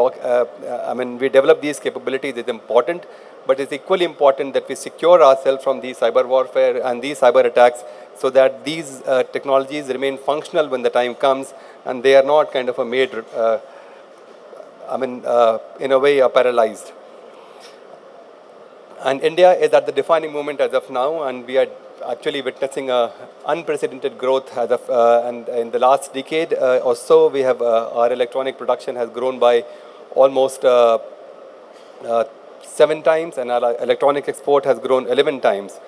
develop these capabilities is important, but it's equally important that we secure ourselves from these cyber warfare and these cyber attacks, so that these technologies remain functional when the time comes, and they are not kind of made, in a way, paralyzed. And India is at the defining moment as of now, and we are actually witnessing unprecedented growth as of, and in the last decade or so, we have our electronic production has grown by almost 7 times, and our electronic export has grown 11 times.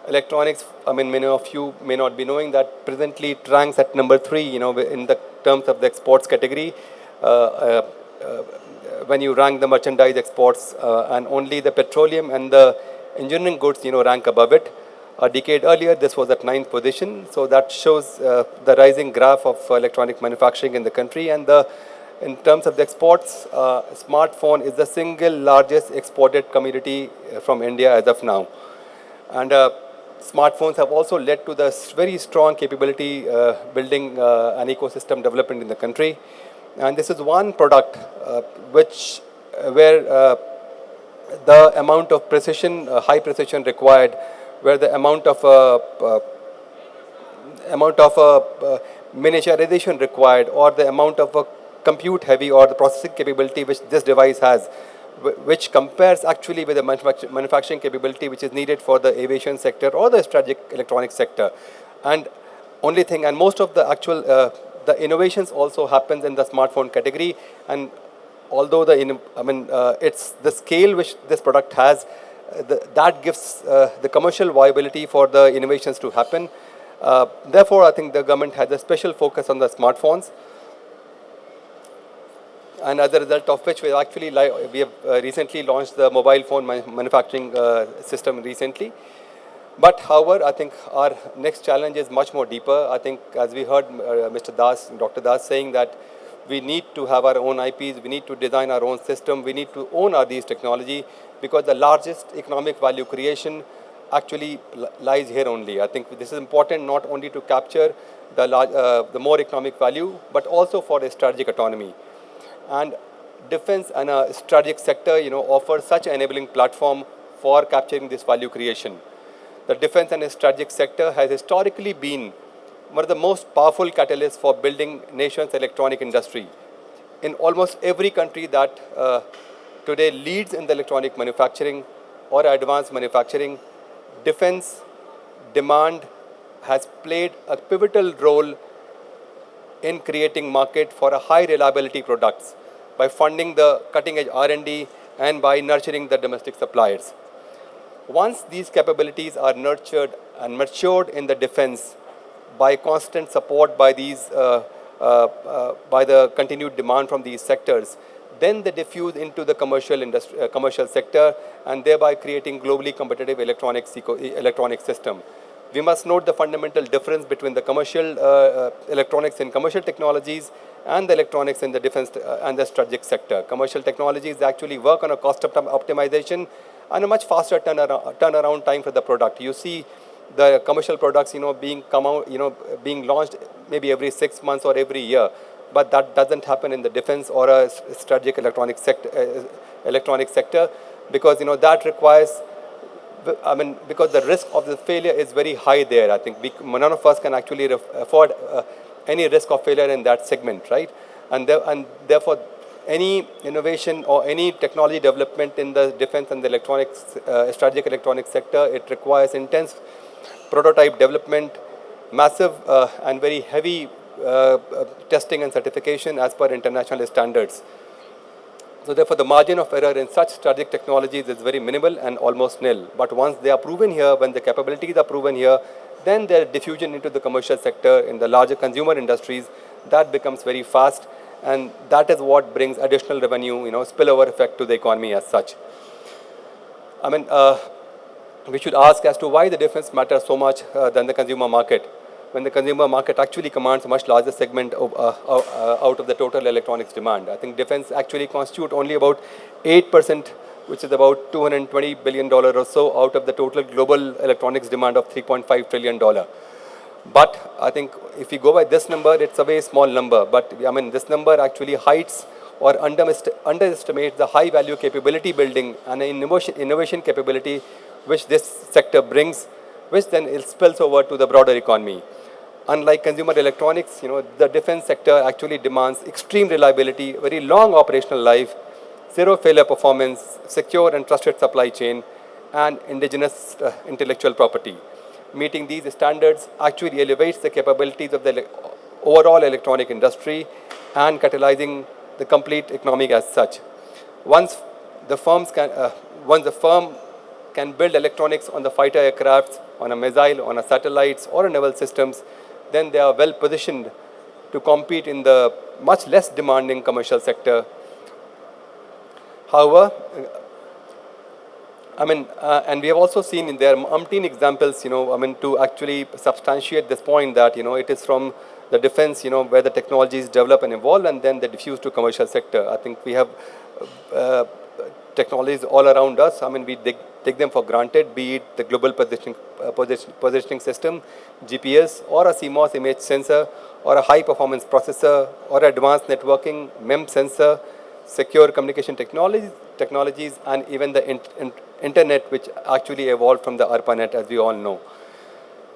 Electronics, many of you may not be knowing that presently it ranks at number 3, in the terms of the exports category. When you rank the merchandise exports, and only the petroleum and the engineering goods, rank above it. A decade earlier, this was at 9th position. So that shows the rising graph of electronic manufacturing in the country. And in terms of the exports, smartphone is the single largest exported commodity from India as of now. And smartphones have also led to the very strong capability building an ecosystem development in the country. And this is one product where the amount of precision, high precision required, where the amount of miniaturization required, or the amount of compute heavy or the processing capability which this device has, which compares actually with the manufacturing capability which is needed for the aviation sector or the strategic electronic sector. And only thing, and most of the actual the innovations also happens in the smartphone category. And although it's the scale which this product has, that gives the commercial viability for the innovations to happen. Therefore, I think the government has a special focus on the smartphones. And as a result of which, we have recently launched the mobile phone manufacturing system recently. But however, I think our next challenge is much more deeper. I think as we heard Mr. Das, Dr. Das saying that we need to have our own IPs, we need to design our own system, we need to own these technology, because the largest economic value creation actually lies here only. I think this is important not only to capture the more economic value, but also for a strategic autonomy. And defense and a strategic sector, offers such an enabling platform for capturing this value creation. The defense and strategic sector has historically been one of the most powerful catalysts for building nation's electronic industry. In almost every country that today leads in the electronic manufacturing or advanced manufacturing, defense demand has played a pivotal role in creating market for a high reliability products by funding the cutting edge R&D and by nurturing the domestic suppliers. Once these capabilities are nurtured and matured in the defense by constant support by these by the continued demand from these sectors, then they diffuse into the commercial sector and thereby creating globally competitive electronic system. We must note the fundamental difference between the commercial electronics and commercial technologies and the electronics in the defense and the strategic sector. Commercial technologies actually work on a cost optimization and a much faster turnaround time for the product. You see the commercial products, being launched maybe every 6 months or every year, but that doesn't happen in the defense or a strategic electronic sector, because that requires, because the risk of the failure is very high there. I think none of us can actually afford any risk of failure in that segment, right? And therefore, any innovation or any technology development in the defense and the strategic electronics sector, it requires intense prototype development, massive and very heavy testing and certification as per international standards. So therefore, the margin of error in such strategic technologies is very minimal and almost nil. But once they are proven here, when the capabilities are proven here, then their diffusion into the commercial sector in the larger consumer industries, that becomes very fast, and that is what brings additional revenue, spillover effect to the economy as such. We should ask as to why the defense matters so much than the consumer market, when the consumer market actually commands a much larger segment out of the total electronics demand. I think defense actually constitutes only about 8%, which is about $220 billion or so out of the total global electronics demand of $3.5 trillion. But I think if you go by this number, it's a very small number. But this number actually hides or underestimates the high value capability building and innovation capability which this sector brings, which then it spills over to the broader economy. Unlike consumer electronics, the defense sector actually demands extreme reliability, very long operational life, zero failure performance, secure and trusted supply chain, and indigenous intellectual property. Meeting these standards actually elevates the capabilities of the overall electronic industry and catalyzing the complete economy as such. Once the firm can build electronics on the fighter aircrafts, on a missile, on a satellites, or naval systems, then they are well positioned to compete in the much less demanding commercial sector. However, and we have also seen in there umpteen examples, to actually substantiate this point that, it is from the defense, where the technologies develop and evolve and then they diffuse to commercial sector. I think we have technologies all around us. We take them for granted, be it the global positioning system, GPS, or a CMOS image sensor, or a high performance processor, or advanced networking, MEM sensor, secure communication technologies, and even the internet, which actually evolved from the ARPANET, as we all know.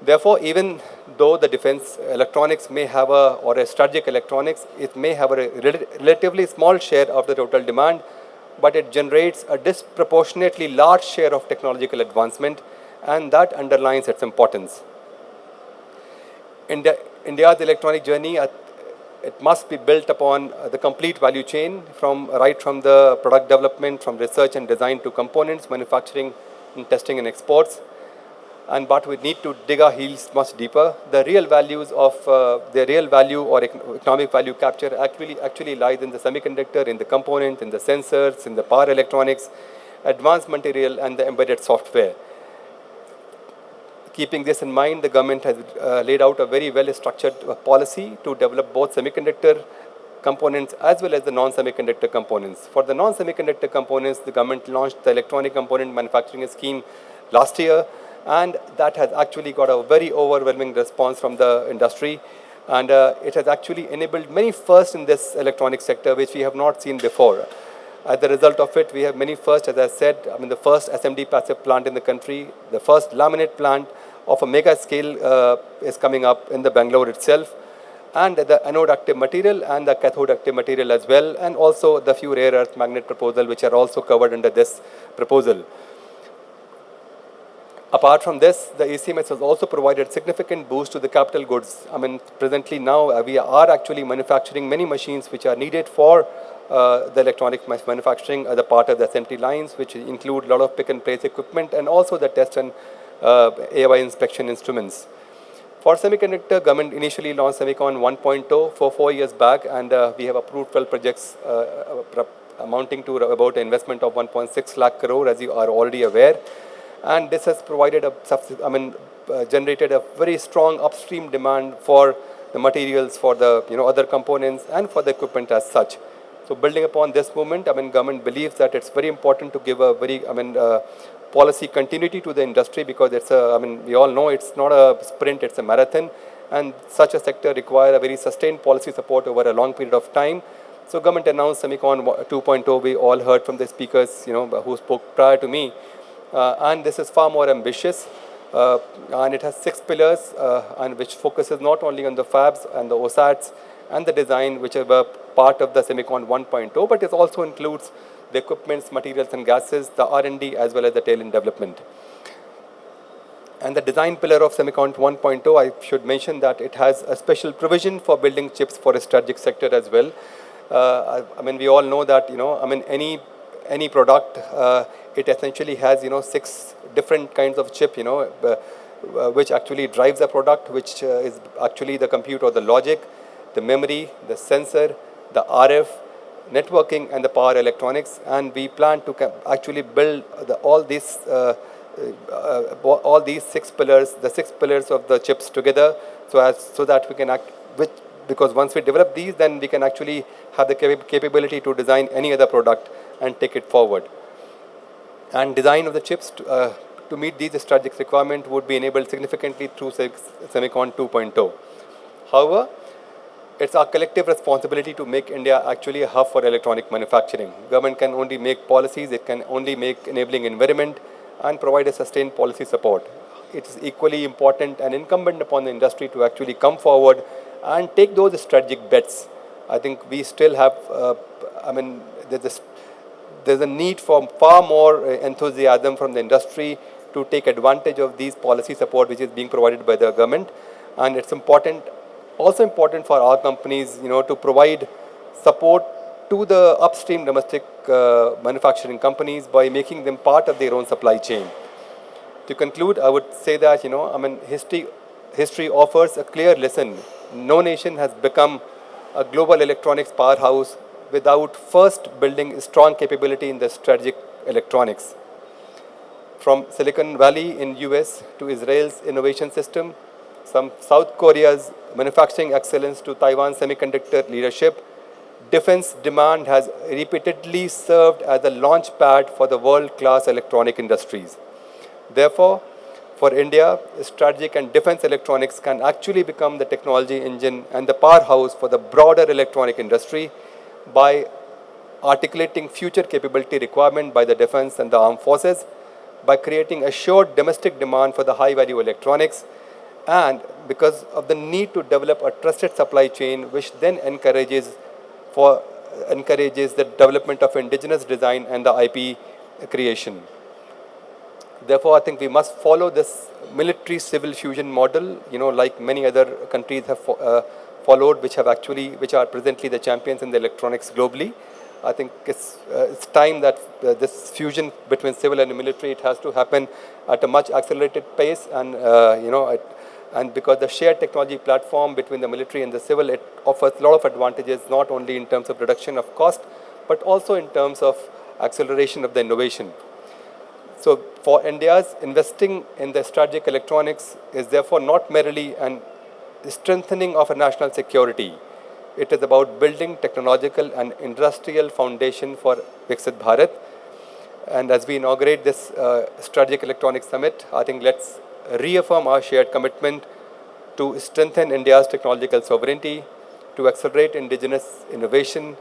Therefore, even though the defense electronics may have or a strategic electronics, it may have a relatively small share of the total demand, but it generates a disproportionately large share of technological advancement, and that underlines its importance. India's electronic journey, it must be built upon the complete value chain, right from the product development, from research and design to components, manufacturing, and testing and exports. But we need to dig our heels much deeper. The real values of the real value or economic value capture actually lies in the semiconductor, in the component, in the sensors, in the power electronics, advanced material, and the embedded software. Keeping this in mind, the government has laid out a very well-structured policy to develop both semiconductor components as well as the non-semiconductor components. For the non-semiconductor components, the government launched the electronic component manufacturing scheme last year, and that has actually got a very overwhelming response from the industry, and it has actually enabled many firsts in this electronic sector which we have not seen before. As a result of it, we have many firsts, as I said, the first SMD passive plant in the country, the first laminate plant of a mega scale is coming up in the Bangalore itself, and the anode active material and the cathode active material as well, and also the few rare earth magnet proposal which are also covered under this proposal. Apart from this, the ACMS has also provided significant boost to the capital goods. I mean, presently now we are actually manufacturing many machines which are needed for the electronic manufacturing as a part of the assembly lines, which include a lot of pick and place equipment and also the test and AY inspection instruments. For semiconductor, government initially launched Semicon 1.0 for 4 years back, and we have approved 12 projects amounting to about an investment of 1.6 lakh crore, as you are already aware. And this has provided generated a very strong upstream demand for the materials, for the other components, and for the equipment as such. So building upon this movement, government believes that it's very important to give a very, policy continuity to the industry, because it's we all know it's not a sprint, it's a marathon, and such a sector requires a very sustained policy support over a long period of time. So government announced Semicon 2.0. We all heard from the speakers, who spoke prior to me, and this is far more ambitious, and it has 6 pillars, and which focuses not only on the fabs and the OSATs and the design, which are part of the Semicon 1.0, but it also includes the equipments, materials and gases, the R&D, as well as the tail-end development. And the design pillar of Semicon 1.0, I should mention that it has a special provision for building chips for a strategic sector as well. We all know that, any product, it essentially has, 6 different kinds of chip, which actually drives the product, which is actually the compute or the logic, the memory, the sensor, the RF, networking, and the power electronics. And we plan to actually build all these 6 pillars, the 6 pillars of the chips together, so that we can because once we develop these, then we can actually have the capability to design any other product and take it forward. And design of the chips to meet these strategic requirements would be enabled significantly through Semicon 2.0. However, it's our collective responsibility to make India actually a hub for electronic manufacturing. Government can only make policies, it can only make enabling environment and provide a sustained policy support. It is equally important and incumbent upon the industry to actually come forward and take those strategic bets. I think we still have, there's a need for far more enthusiasm from the industry to take advantage of these policy support which is being provided by the government. And it's also important for our companies, to provide support to the upstream domestic manufacturing companies by making them part of their own supply chain. To conclude, I would say that, history offers a clear lesson. No nation has become a global electronics powerhouse without first building strong capability in the strategic electronics. From Silicon Valley in US to Israel's innovation system, from South Korea's manufacturing excellence to Taiwan's semiconductor leadership, defense demand has repeatedly served as a launch pad for the world-class electronic industries. Therefore, for India, strategic and defense electronics can actually become the technology engine and the powerhouse for the broader electronic industry by articulating future capability requirement by the defense and the armed forces, by creating assured domestic demand for the high-value electronics, and because of the need to develop a trusted supply chain, which then encourages the development of indigenous design and the IP creation. Therefore, I think we must follow this military-civil fusion model, like many other countries have followed, which are presently the champions in the electronics globally. I think it's time that this fusion between civil and military, it has to happen at a much accelerated pace, and and because the shared technology platform between the military and the civil, it offers a lot of advantages, not only in terms of reduction of cost, but also in terms of acceleration of the innovation. So for India's investing in the strategic electronics is therefore not merely an strengthening of a national security. It is about building technological and industrial foundation for Viksit Bharat. And as we inaugurate this strategic electronics summit, I think let's reaffirm our shared commitment to strengthen India's technological sovereignty, to accelerate indigenous innovation,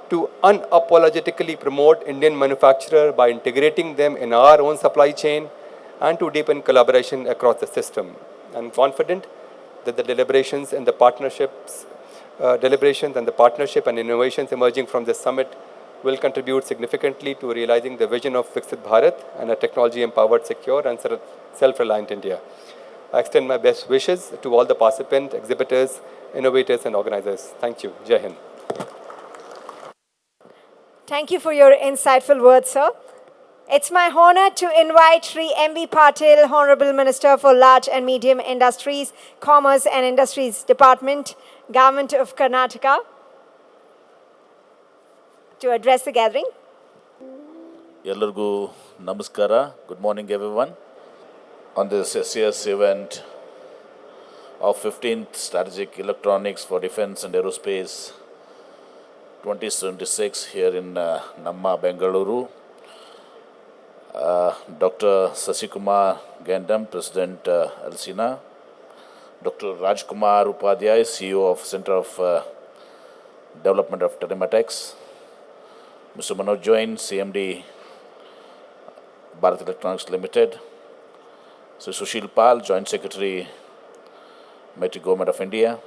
to unapologetically promote Indian manufacturer by integrating them in our own supply chain, and to deepen collaboration across the system. I'm confident that the deliberations and the partnership and innovations emerging from this summit will contribute significantly to realizing the vision of Viksit Bharat and a technology-empowered, secure and self-reliant India. I extend my best wishes to all the participants, exhibitors, innovators and organizers. Thank you. Jai Hind. Thank you for your insightful words, sir. It's my honor to invite Shri M.B. Patil, Honorable Minister for Large and Medium Industries, Commerce and Industries Department, Government of Karnataka, to address the gathering. ಎಲ್ಲರಿಗೂ ನಮಸ್ಕಾರ. Good morning, everyone. On this SES event of 15th Strategic Electronics for Defence and Aerospace 2026 here in Namma, Bengaluru. Dr. Sasikumar Gendham, President ELCINA, Dr. Rajkumar Upadhyay, CEO of Center of Development of Telematics, Mr. Manoj, Jain, CMD, Bharat Electronics Limited, Sri Sushil, Joint Secretary, MeitY Government of India,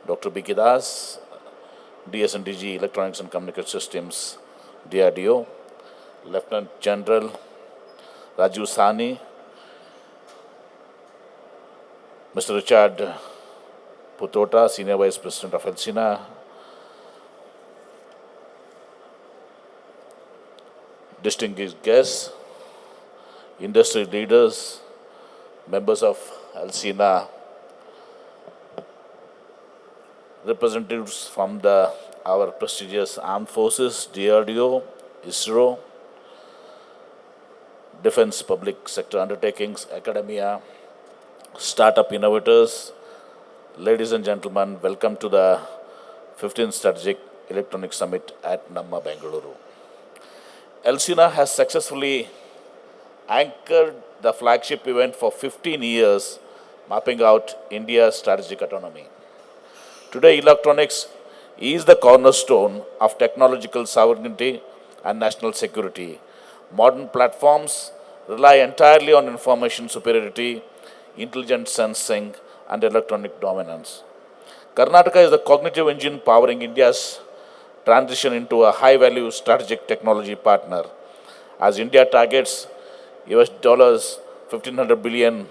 Dr. B.K. Das, DS&DG Electronics and Communication Systems, DRDO, Lieutenant General Rajiv Sani, Mr. Richard Putota, Senior Vice President of ELCINA, distinguished guests, industry leaders, members of ELCINA, representatives from our prestigious armed forces, DRDO, ISRO, defense public sector undertakings, academia, startup innovators. Ladies and gentlemen, welcome to the 15th Strategic Electronics Summit at Namma, Bengaluru. ELCINA has successfully anchored the flagship event for 15 years, mapping out India's strategic autonomy. Today, electronics is the cornerstone of technological sovereignty and national security. Modern platforms rely entirely on information superiority, intelligent sensing, and electronic dominance. Karnataka is the cognitive engine powering India's transition into a high-value strategic technology partner. As India targets $1,500 billion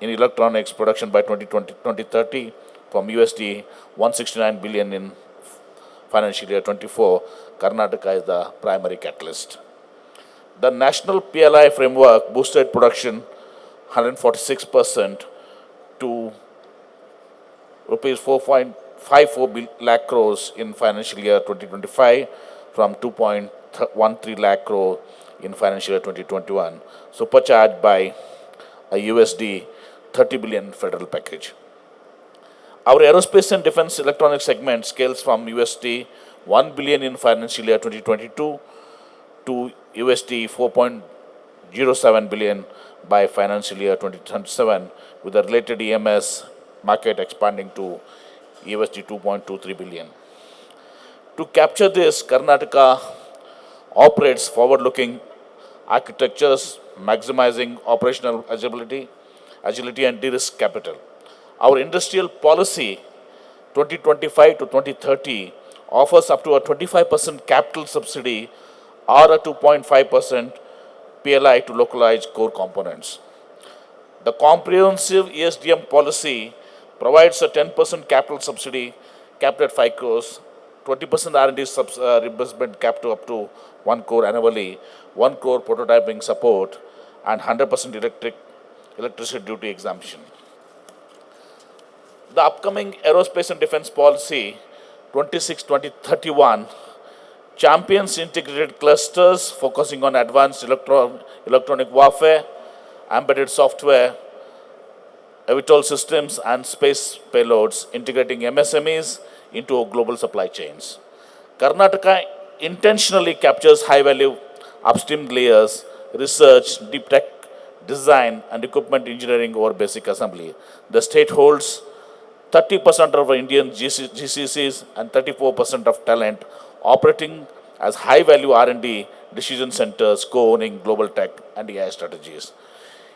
in electronics production by 2030 from $169 billion in financial year 24, Karnataka is the primary catalyst. The national PLI framework boosted production 146% to rupees 4.54 lakh crores in financial year 2025 from 2.13 lakh crore in financial year 2021, supercharged by a USD 30 billion federal package. Our aerospace and defense electronics segment scales from USD 1 billion in financial year 2022 to USD 4.07 billion by financial year 2027, with the related EMS market expanding to USD 2.23 billion. To capture this, Karnataka operates forward-looking architectures, maximizing operational agility and de-risk capital. Our industrial policy 2025 to 2030 offers up to a 25% capital subsidy or a 2.5% PLI to localized core components. The comprehensive ESDM policy provides a 10% capital subsidy capped at 5 crores, 20% R&D reimbursement capped to up to 1 crore annually, 1 crore prototyping support, and 100% electricity duty exemption. The upcoming Aerospace and Defense Policy 26-2031 champions integrated clusters focusing on advanced electronic warfare, embedded software, eVTOL systems, and space payloads, integrating MSMEs into global supply chains. Karnataka intentionally captures high-value upstream layers, research, deep tech design, and equipment engineering over basic assembly. The state holds 30% of Indian GCCs and 34% of talent, operating as high-value R&D decision centers, co-owning global tech and AI strategies.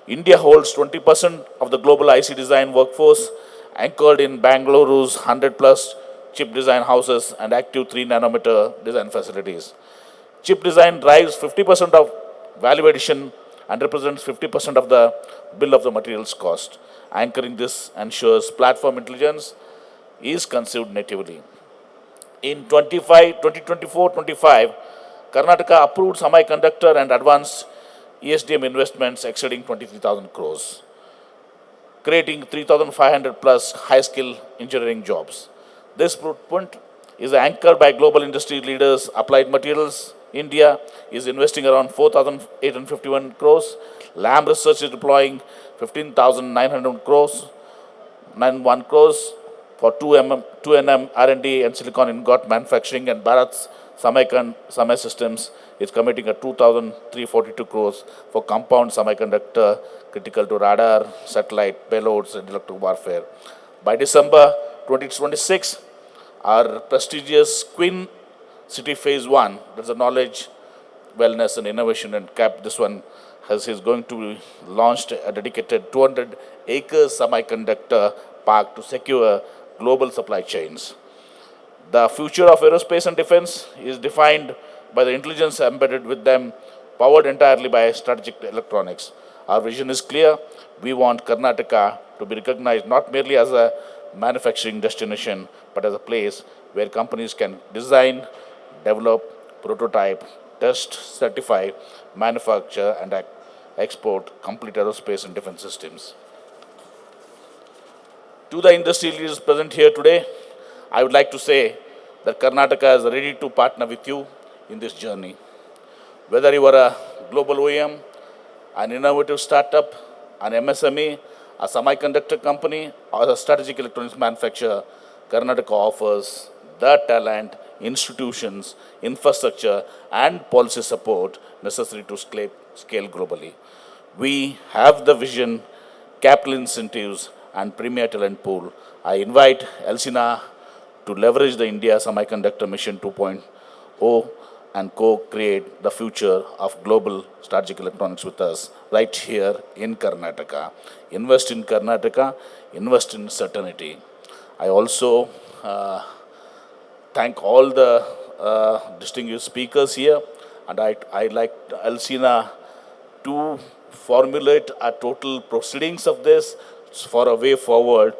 India holds 20% of the global IC design workforce, anchored in Bangaluru's 100+ chip design houses and active 3 nanometer design facilities. Chip design drives 50% of value addition and represents 50% of the bill of the materials cost. Anchoring this ensures platform intelligence is conceived natively. In 2024-25, Karnataka approved semiconductor and advanced ESDM investments exceeding 23,000 crores, creating 3,500 plus high-skill engineering jobs. This footprint is anchored by global industry leaders. Applied Materials India is investing around 4,851 crores. Lam Research is deploying 15,900 crores, 91 crores for 2NM R&D and silicon ingot manufacturing, and Bharat's Semi Systems is committing a 2,342 crores for compound semiconductor critical to radar, satellite, payloads, and electronic warfare. By December 2026, our prestigious Queen City Phase 1, that's a knowledge, wellness, and innovation, and this one is going to be launched a dedicated 200 acres semiconductor park to secure global supply chains. The future of aerospace and defense is defined by the intelligence embedded with them, powered entirely by strategic electronics. Our vision is clear. We want Karnataka to be recognized not merely as a manufacturing destination, but as a place where companies can design, develop, prototype, test, certify, manufacture, and export complete aerospace and defense systems. To the industry leaders present here today, I would like to say that Karnataka is ready to partner with you in this journey. Whether you are a global OEM, an innovative startup, an MSME, a semiconductor company, or a strategic electronics manufacturer, Karnataka offers the talent, institutions, infrastructure, and policy support necessary to scale globally. We have the vision, capital incentives, and premier talent pool. I invite ELCINA to leverage the India Semiconductor Mission 2.0 and co-create the future of global strategic electronics with us right here in Karnataka. Invest in Karnataka, invest in certainty. I also thank all the distinguished speakers here, and I'd like ELCINA to formulate a total proceedings of this for a way forward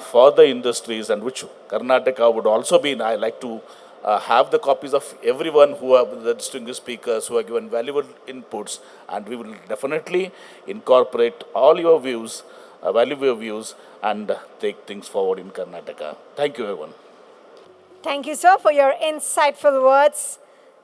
for the industries, and which Karnataka would also be. I like to have the copies of everyone who are the distinguished speakers who have given valuable inputs, and we will definitely incorporate all your views, value your views, and take things forward in Karnataka. Thank you, everyone. Thank you, sir, for your insightful words.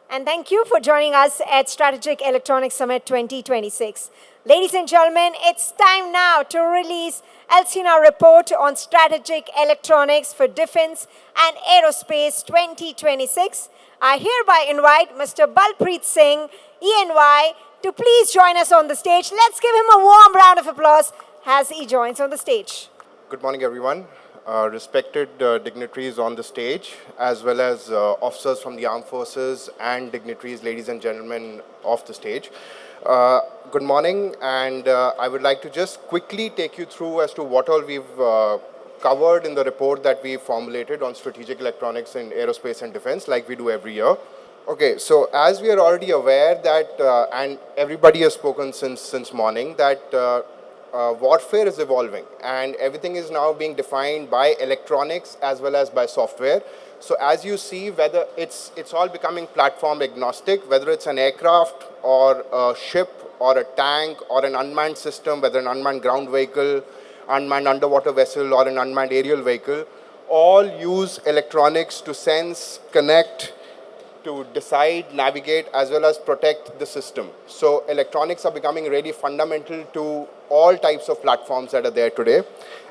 And thank you for joining us at Strategic Electronics Summit 2026. Ladies and gentlemen, it's time now to release ELCINA report on strategic electronics for defense and aerospace 2026. I hereby invite Mr. Balpreet Singh, ENY, to please join us on the stage. Let's give him a warm round of applause as he joins on the stage. Good morning, everyone. Respected dignitaries on the stage, as well as officers from the armed forces and dignitaries, ladies and gentlemen, off the stage. Good morning, and I would like to just quickly take you through as to what all we've covered in the report that we formulated on strategic electronics in aerospace and defense, like we do every year. Okay, so as we are already aware that, and everybody has spoken since morning, that warfare is evolving, and everything is now being defined by electronics as well as by software. So as you see, whether it's all becoming platform agnostic, whether it's an aircraft or a ship or a tank or an unmanned system, whether an unmanned ground vehicle, unmanned underwater vessel, or an unmanned aerial vehicle, all use electronics to sense, connect, to decide, navigate, as well as protect the system. So electronics are becoming really fundamental to all types of platforms that are there today.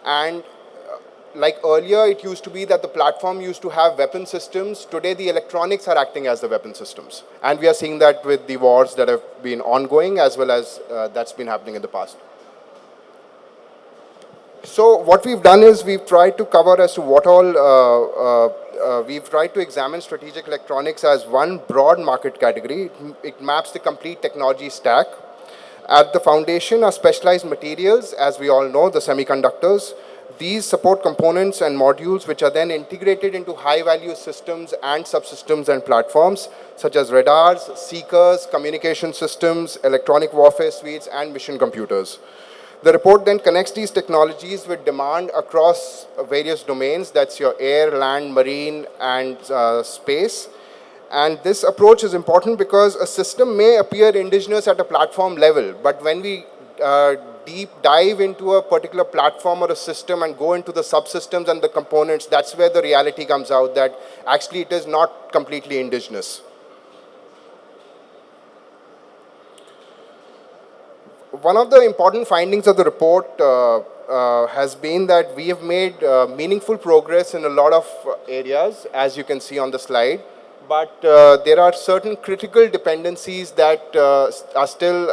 And like earlier, it used to be that the platform used to have weapon systems. Today, the electronics are acting as the weapon systems. And we are seeing that with the wars that have been ongoing, as well as that's been happening in the past. So what we've done is we've tried to cover as to what all, we've tried to examine strategic electronics as one broad market category. It maps the complete technology stack. At the foundation are specialized materials, as we all know, the semiconductors. These support components and modules which are then integrated into high-value systems and subsystems and platforms such as radars, seekers, communication systems, electronic warfare suites, and mission computers. The report then connects these technologies with demand across various domains. That's your air, land, marine, and space. And this approach is important because a system may appear indigenous at a platform level, but when we deep dive into a particular platform or a system and go into the subsystems and the components, that's where the reality comes out that actually it is not completely indigenous. One of the important findings of the report has been that we have made meaningful progress in a lot of areas, as you can see on the slide. But there are certain critical dependencies that are still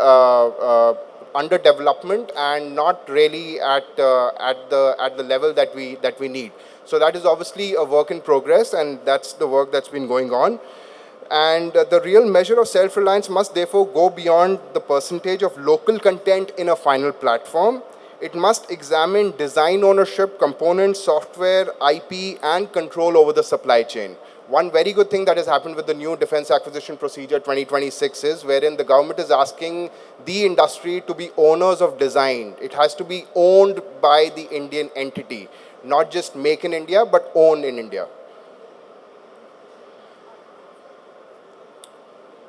under development and not really at the level that we need. So that is obviously a work in progress, and that's the work that's been going on. And the real measure of self-reliance must therefore go beyond the percentage of local content in a final platform. It must examine design ownership, components, software, IP, and control over the supply chain. One very good thing that has happened with the new Defence Acquisition Procedure 2026 is wherein the government is asking the industry to be owners of design. It has to be owned by the Indian entity, not just make in India, but own in India.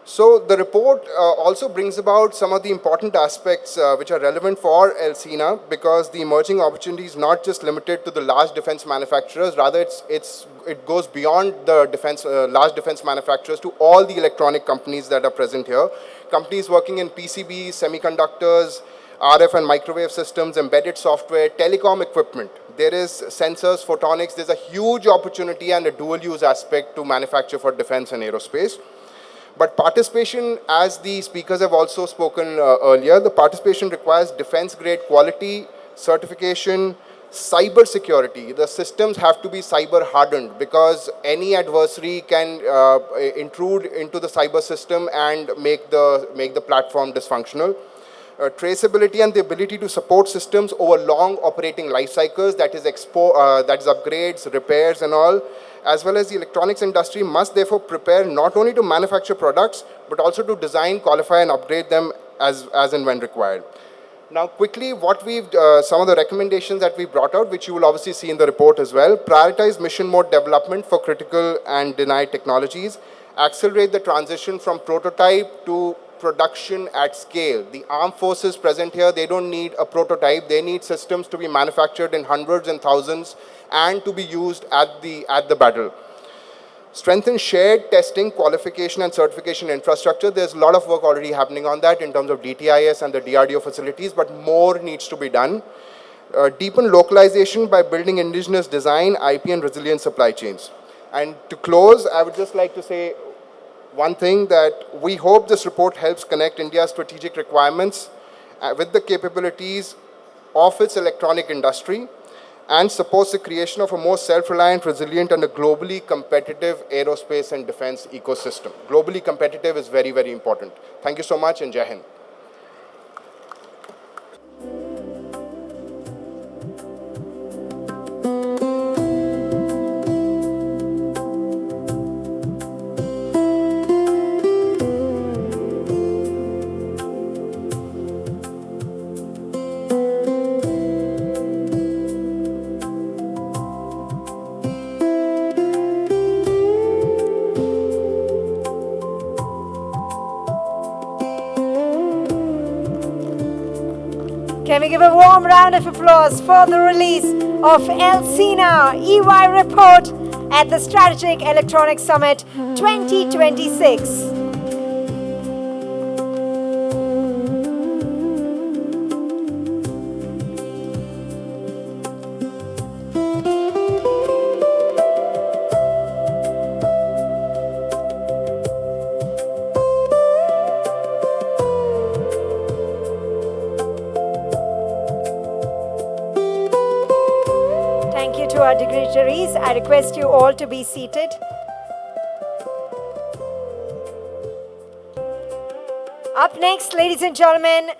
So the report also brings about some of the important aspects which are relevant for ELCINA, because the emerging opportunity is not just limited to the large defense manufacturers, rather it goes beyond the large defense manufacturers to all the electronic companies that are present here. Companies working in PCBs, semiconductors, RF and microwave systems, embedded software, telecom equipment. There is sensors, photonics. There's a huge opportunity and a dual use aspect to manufacture for defense and aerospace. But participation, as the speakers have also spoken earlier, the participation requires defense-grade quality, certification, cyber security. The systems have to be cyber hardened because any adversary can intrude into the cyber system and make the platform dysfunctional. Traceability and the ability to support systems over long operating life cycles, that is upgrades, repairs and all, as well as the electronics industry must therefore prepare not only to manufacture products, but also to design, qualify and upgrade them as and when required. Now quickly, some of the recommendations that we brought out, which you will obviously see in the report as well: prioritize mission mode development for critical and denied technologies, accelerate the transition from prototype to production at scale. The armed forces present here, they don't need a prototype, they need systems to be manufactured in hundreds and thousands and to be used at the battle. Strengthen shared testing, qualification and certification infrastructure. There's a lot of work already happening on that in terms of DTIS and the DRDO facilities, but more needs to be done. Deepen localization by building indigenous design, IP and resilient supply chains. And to close, I would just like to say one thing, that we hope this report helps connect India's strategic requirements with the capabilities of its electronic industry and supports the creation of a more self-reliant, resilient and a globally competitive aerospace and defense ecosystem. Globally competitive is very, very important. Thank you so much and Jain. Can we give a warm round of applause for the release of ELCINA-EY Report at the Strategic Electronics Summit 2026. To our dignitaries, I request you all to be seated. Up next, ladies and gentlemen,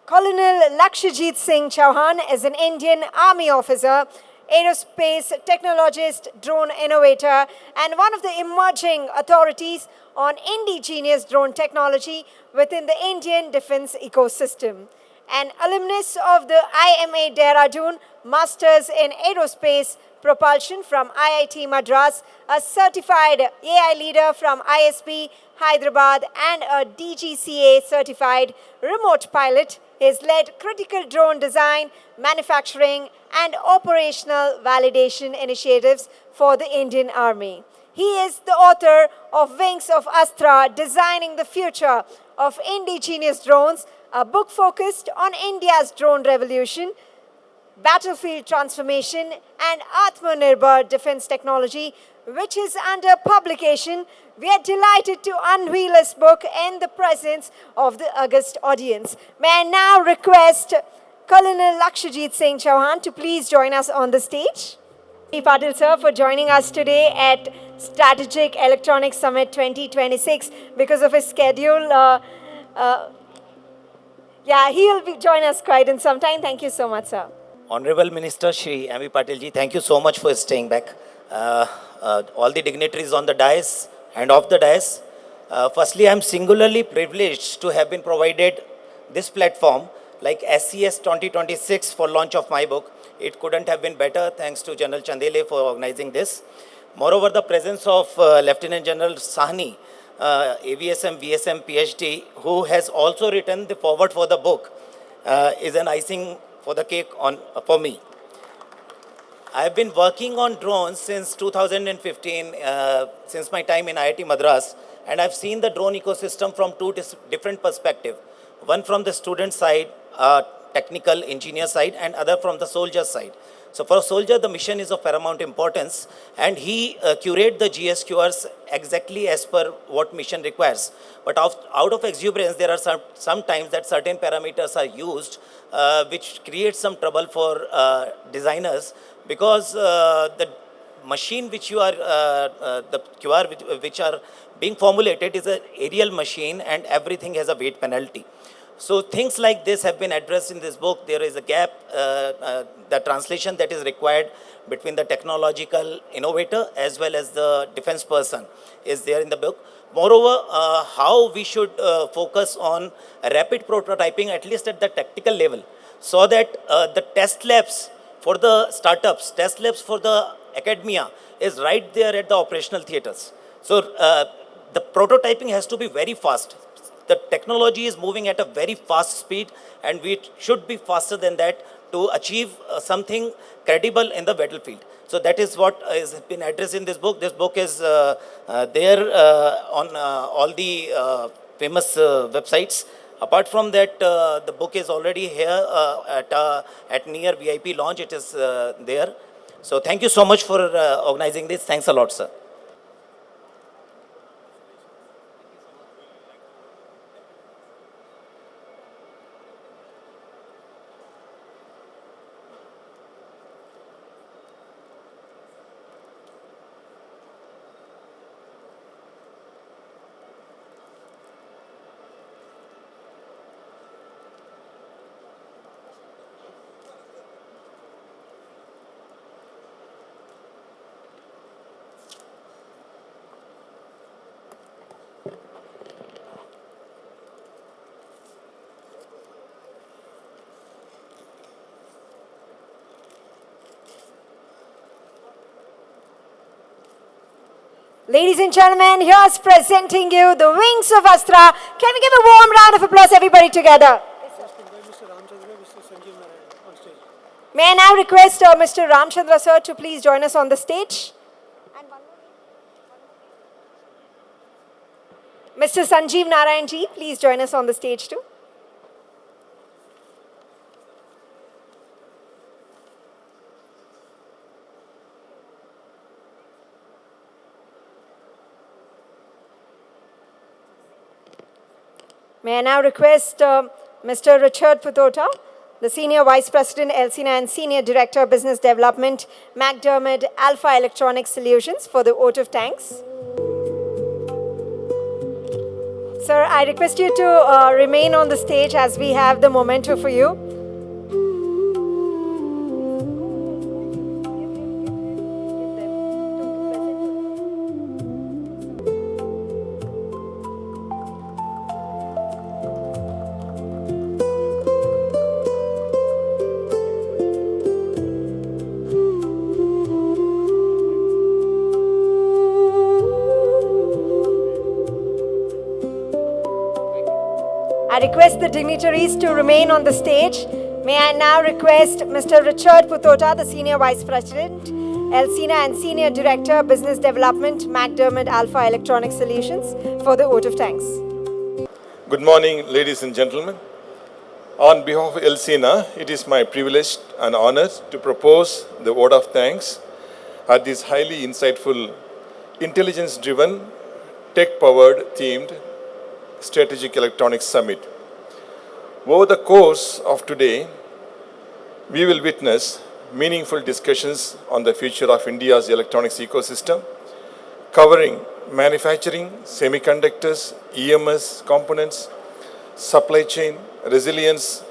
Colonel Lakshajit Singh Chauhan is an Indian Army officer, aerospace technologist, drone innovator, and one of the emerging authorities on indigenous drone technology within the Indian defense ecosystem. An alumnus of the IMA DRDO, Masters in Aerospace Propulsion from IIT Madras, a certified AI leader from ISP Hyderabad, and a DGCA certified remote pilot. He has led critical drone design, manufacturing, and operational validation initiatives for the Indian Army. He is the author of Wings of Astra, Designing the Future of Indigenous Drones, a book focused on India's drone revolution, battlefield transformation, and Atmanirbhar defense technology, which is under publication. We are delighted to unveil this book in the presence of the august audience. May I now request Colonel Lakshajit Singh Chauhan to please join us on the stage. Thank you, Patil sir, for joining us today at Strategic Electronics Summit 2026. Because of his schedule, he will join us quite in some time. Thank you so much, sir. Honorable Minister Shri M.V. Patil ji, thank you so much for staying back. All the dignitaries on the dais and off the dais. Firstly, I am singularly privileged to have been provided this platform like SES 2026 for launch of my book. It couldn't have been better. Thanks to General Chandele for organizing this. Moreover, the presence of Lieutenant General Sahni, AVSM, VSM, PhD, who has also written the foreword for the book, is an icing for the cake for me. I have been working on drones since 2015, since my time in IIT Madras, and I've seen the drone ecosystem from two different perspectives. One from the student side, technical engineer side, and other from the soldier side. So for a soldier, the mission is of paramount importance, and he curate the GSQRs exactly as per what mission requires. But out of exuberance, there are some times that certain parameters are used, which creates some trouble for designers, because the machine which you are, the QR which are being formulated is an aerial machine, and everything has a weight penalty. So things like this have been addressed in this book. There is a gap, the translation that is required between the technological innovator as well as the defense person is there in the book. Moreover, how we should focus on rapid prototyping, at least at the tactical level, so that the test labs for the startups, test labs for the academia is right there at the operational theaters. So the prototyping has to be very fast. The technology is moving at a very fast speed, and we should be faster than that to achieve something credible in the battlefield. So that is what has been addressed in this book. This book is there on all the famous websites. Apart from that, the book is already here at near VIP launch. It is there. So thank you so much for organizing this. Thanks a lot, sir. Ladies and gentlemen, here's presenting you the Wings of Astra. Can we give a warm round of applause, everybody together? May I now request Mr. Ramchandra sir to please join us on the stage. Mr. Sanjeev Narayan ji, please join us on the stage too. May I now request Mr. Richard Putota, the Senior Vice President, ELCINA, and Senior Director, Business Development, McDermott Alpha Electronic Solutions, for the vote of thanks. Sir, I request you to remain on the stage as we have the memento for you. I request the dignitaries to remain on the stage. May I now request Mr. Richard Putota, the Senior Vice President, ELCINA and Senior Director, Business Development, McDermott Alpha Electronic Solutions, for the vote of thanks. Good morning, ladies and gentlemen. On behalf of ELCINA, it is my privilege and honor to propose the vote of thanks at this highly insightful, intelligence-driven, tech-powered themed Strategic Electronics Summit. Over the course of today, we will witness meaningful discussions on the future of India's electronics ecosystem, covering manufacturing, semiconductors, EMS components, supply chain resilience,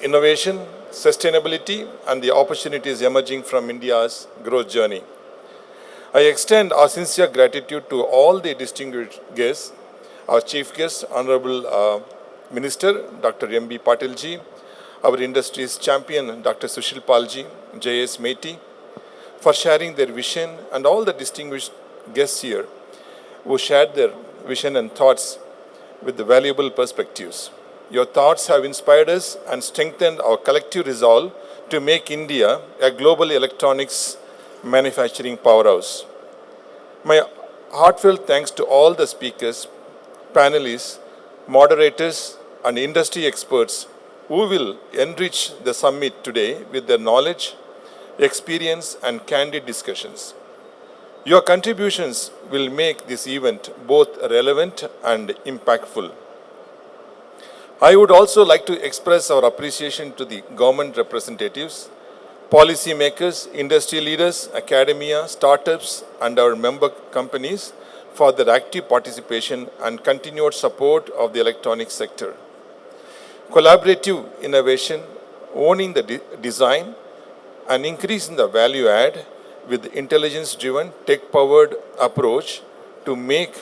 innovation, sustainability, and the opportunities emerging from India's growth journey. I extend our sincere gratitude to all the distinguished guests, our chief guest, Honorable Minister Dr. M.B. Patil ji, our industry's champion Dr. Sushil Palji, JS MeitY, for sharing their vision, and all the distinguished guests here who shared their vision and thoughts with the valuable perspectives. Your thoughts have inspired us and strengthened our collective resolve to make India a global electronics manufacturing powerhouse. My heartfelt thanks to all the speakers, panelists, moderators, and industry experts who will enrich the summit today with their knowledge, experience, and candid discussions. Your contributions will make this event both relevant and impactful. I would also like to express our appreciation to the government representatives, policy makers, industry leaders, academia, startups, and our member companies for their active participation and continued support of the electronics sector. Collaborative innovation, owning the design, and increasing the value add with intelligence-driven, tech-powered approach to make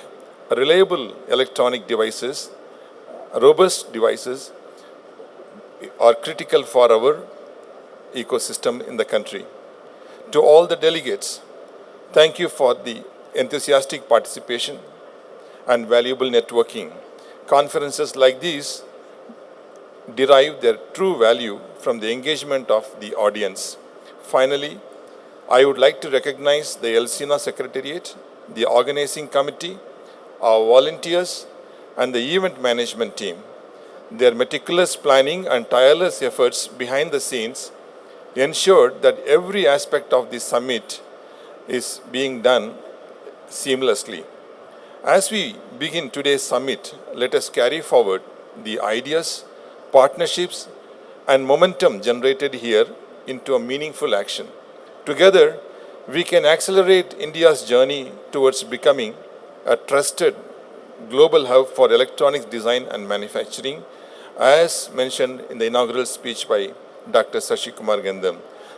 reliable electronic devices, robust devices, are critical for our ecosystem in the country. To all the delegates, thank you for the enthusiastic participation and valuable networking. Conferences like these derive their true value from the engagement of the audience. Finally, I would like to recognize the ELCINA Secretariat, the organizing committee, our volunteers, and the event management team. Their meticulous planning and tireless efforts behind the scenes ensured that every aspect of this summit is being done seamlessly. As we begin today's summit, let us carry forward the ideas, partnerships, and momentum generated here into a meaningful action. Together, we can accelerate India's journey towards becoming a trusted global hub for electronics design and manufacturing, as mentioned in the inaugural speech by Dr. Sasikumar Gendham.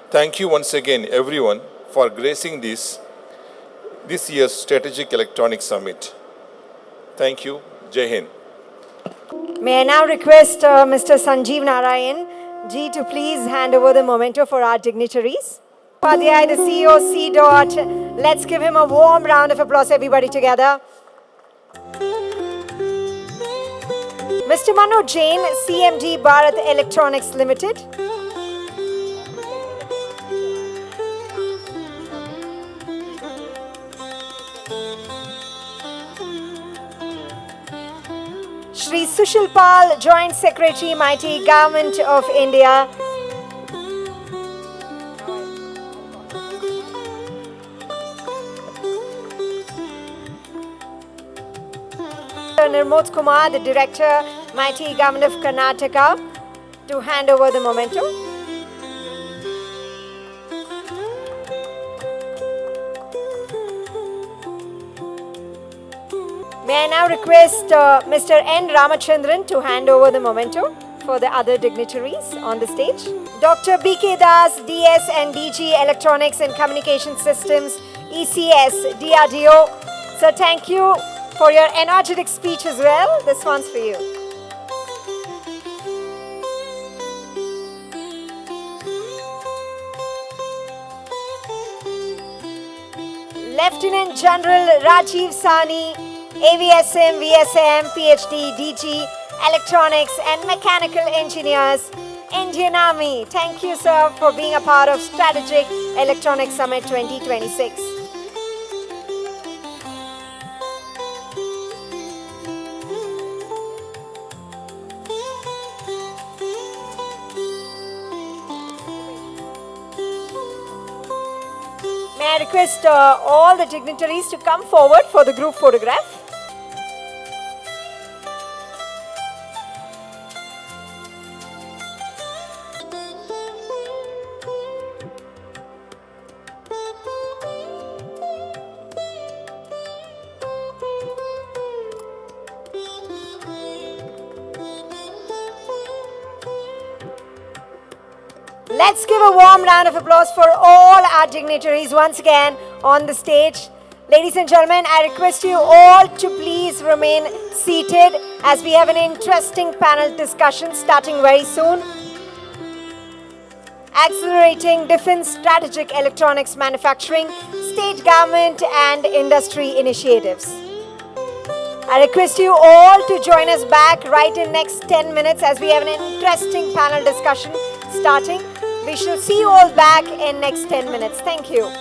Thank you once again, everyone, for gracing this year's Strategic Electronics Summit. Thank you. Jain. May I now request Mr. Sanjeev Narayan ji to please hand over the memento for our dignitaries. Upadhyay, the CEO, C. Let's give him a warm round of applause, everybody together. Mr. Manoj Jain, CMD, Bharat Electronics Limited. Shri Sushil Pal, Joint Secretary, MeitY, Government of India. Nirmot Kumar, the Director, MeitY, Government of Karnataka, to hand over the memento. May I now request Mr. N. Ramachandran to hand over the memento for the other dignitaries on the stage. Dr. B.K. Das, DS and DG Electronics and Communication Systems, ECS, DRDO. Sir, thank you for your energetic speech as well. This one's for you. Lieutenant General Rajiv Sani, AVSM, VSM, PhD, DG, Electronics and Mechanical Engineers, Indian Army. Thank you, sir, for being a part of Strategic Electronics Summit 2026. May I request all the dignitaries to come forward for the group photograph. Let's give a warm round of applause for all our dignitaries once again on the stage. Ladies and gentlemen, I request you all to please remain seated as we have an interesting panel discussion starting very soon. Accelerating Defence Strategic Electronics Manufacturing, State Government and Industry Initiatives. I request you all to join us back right in next 10 minutes as we have an interesting panel discussion starting. We shall see you all back in next 10 minutes. Thank you.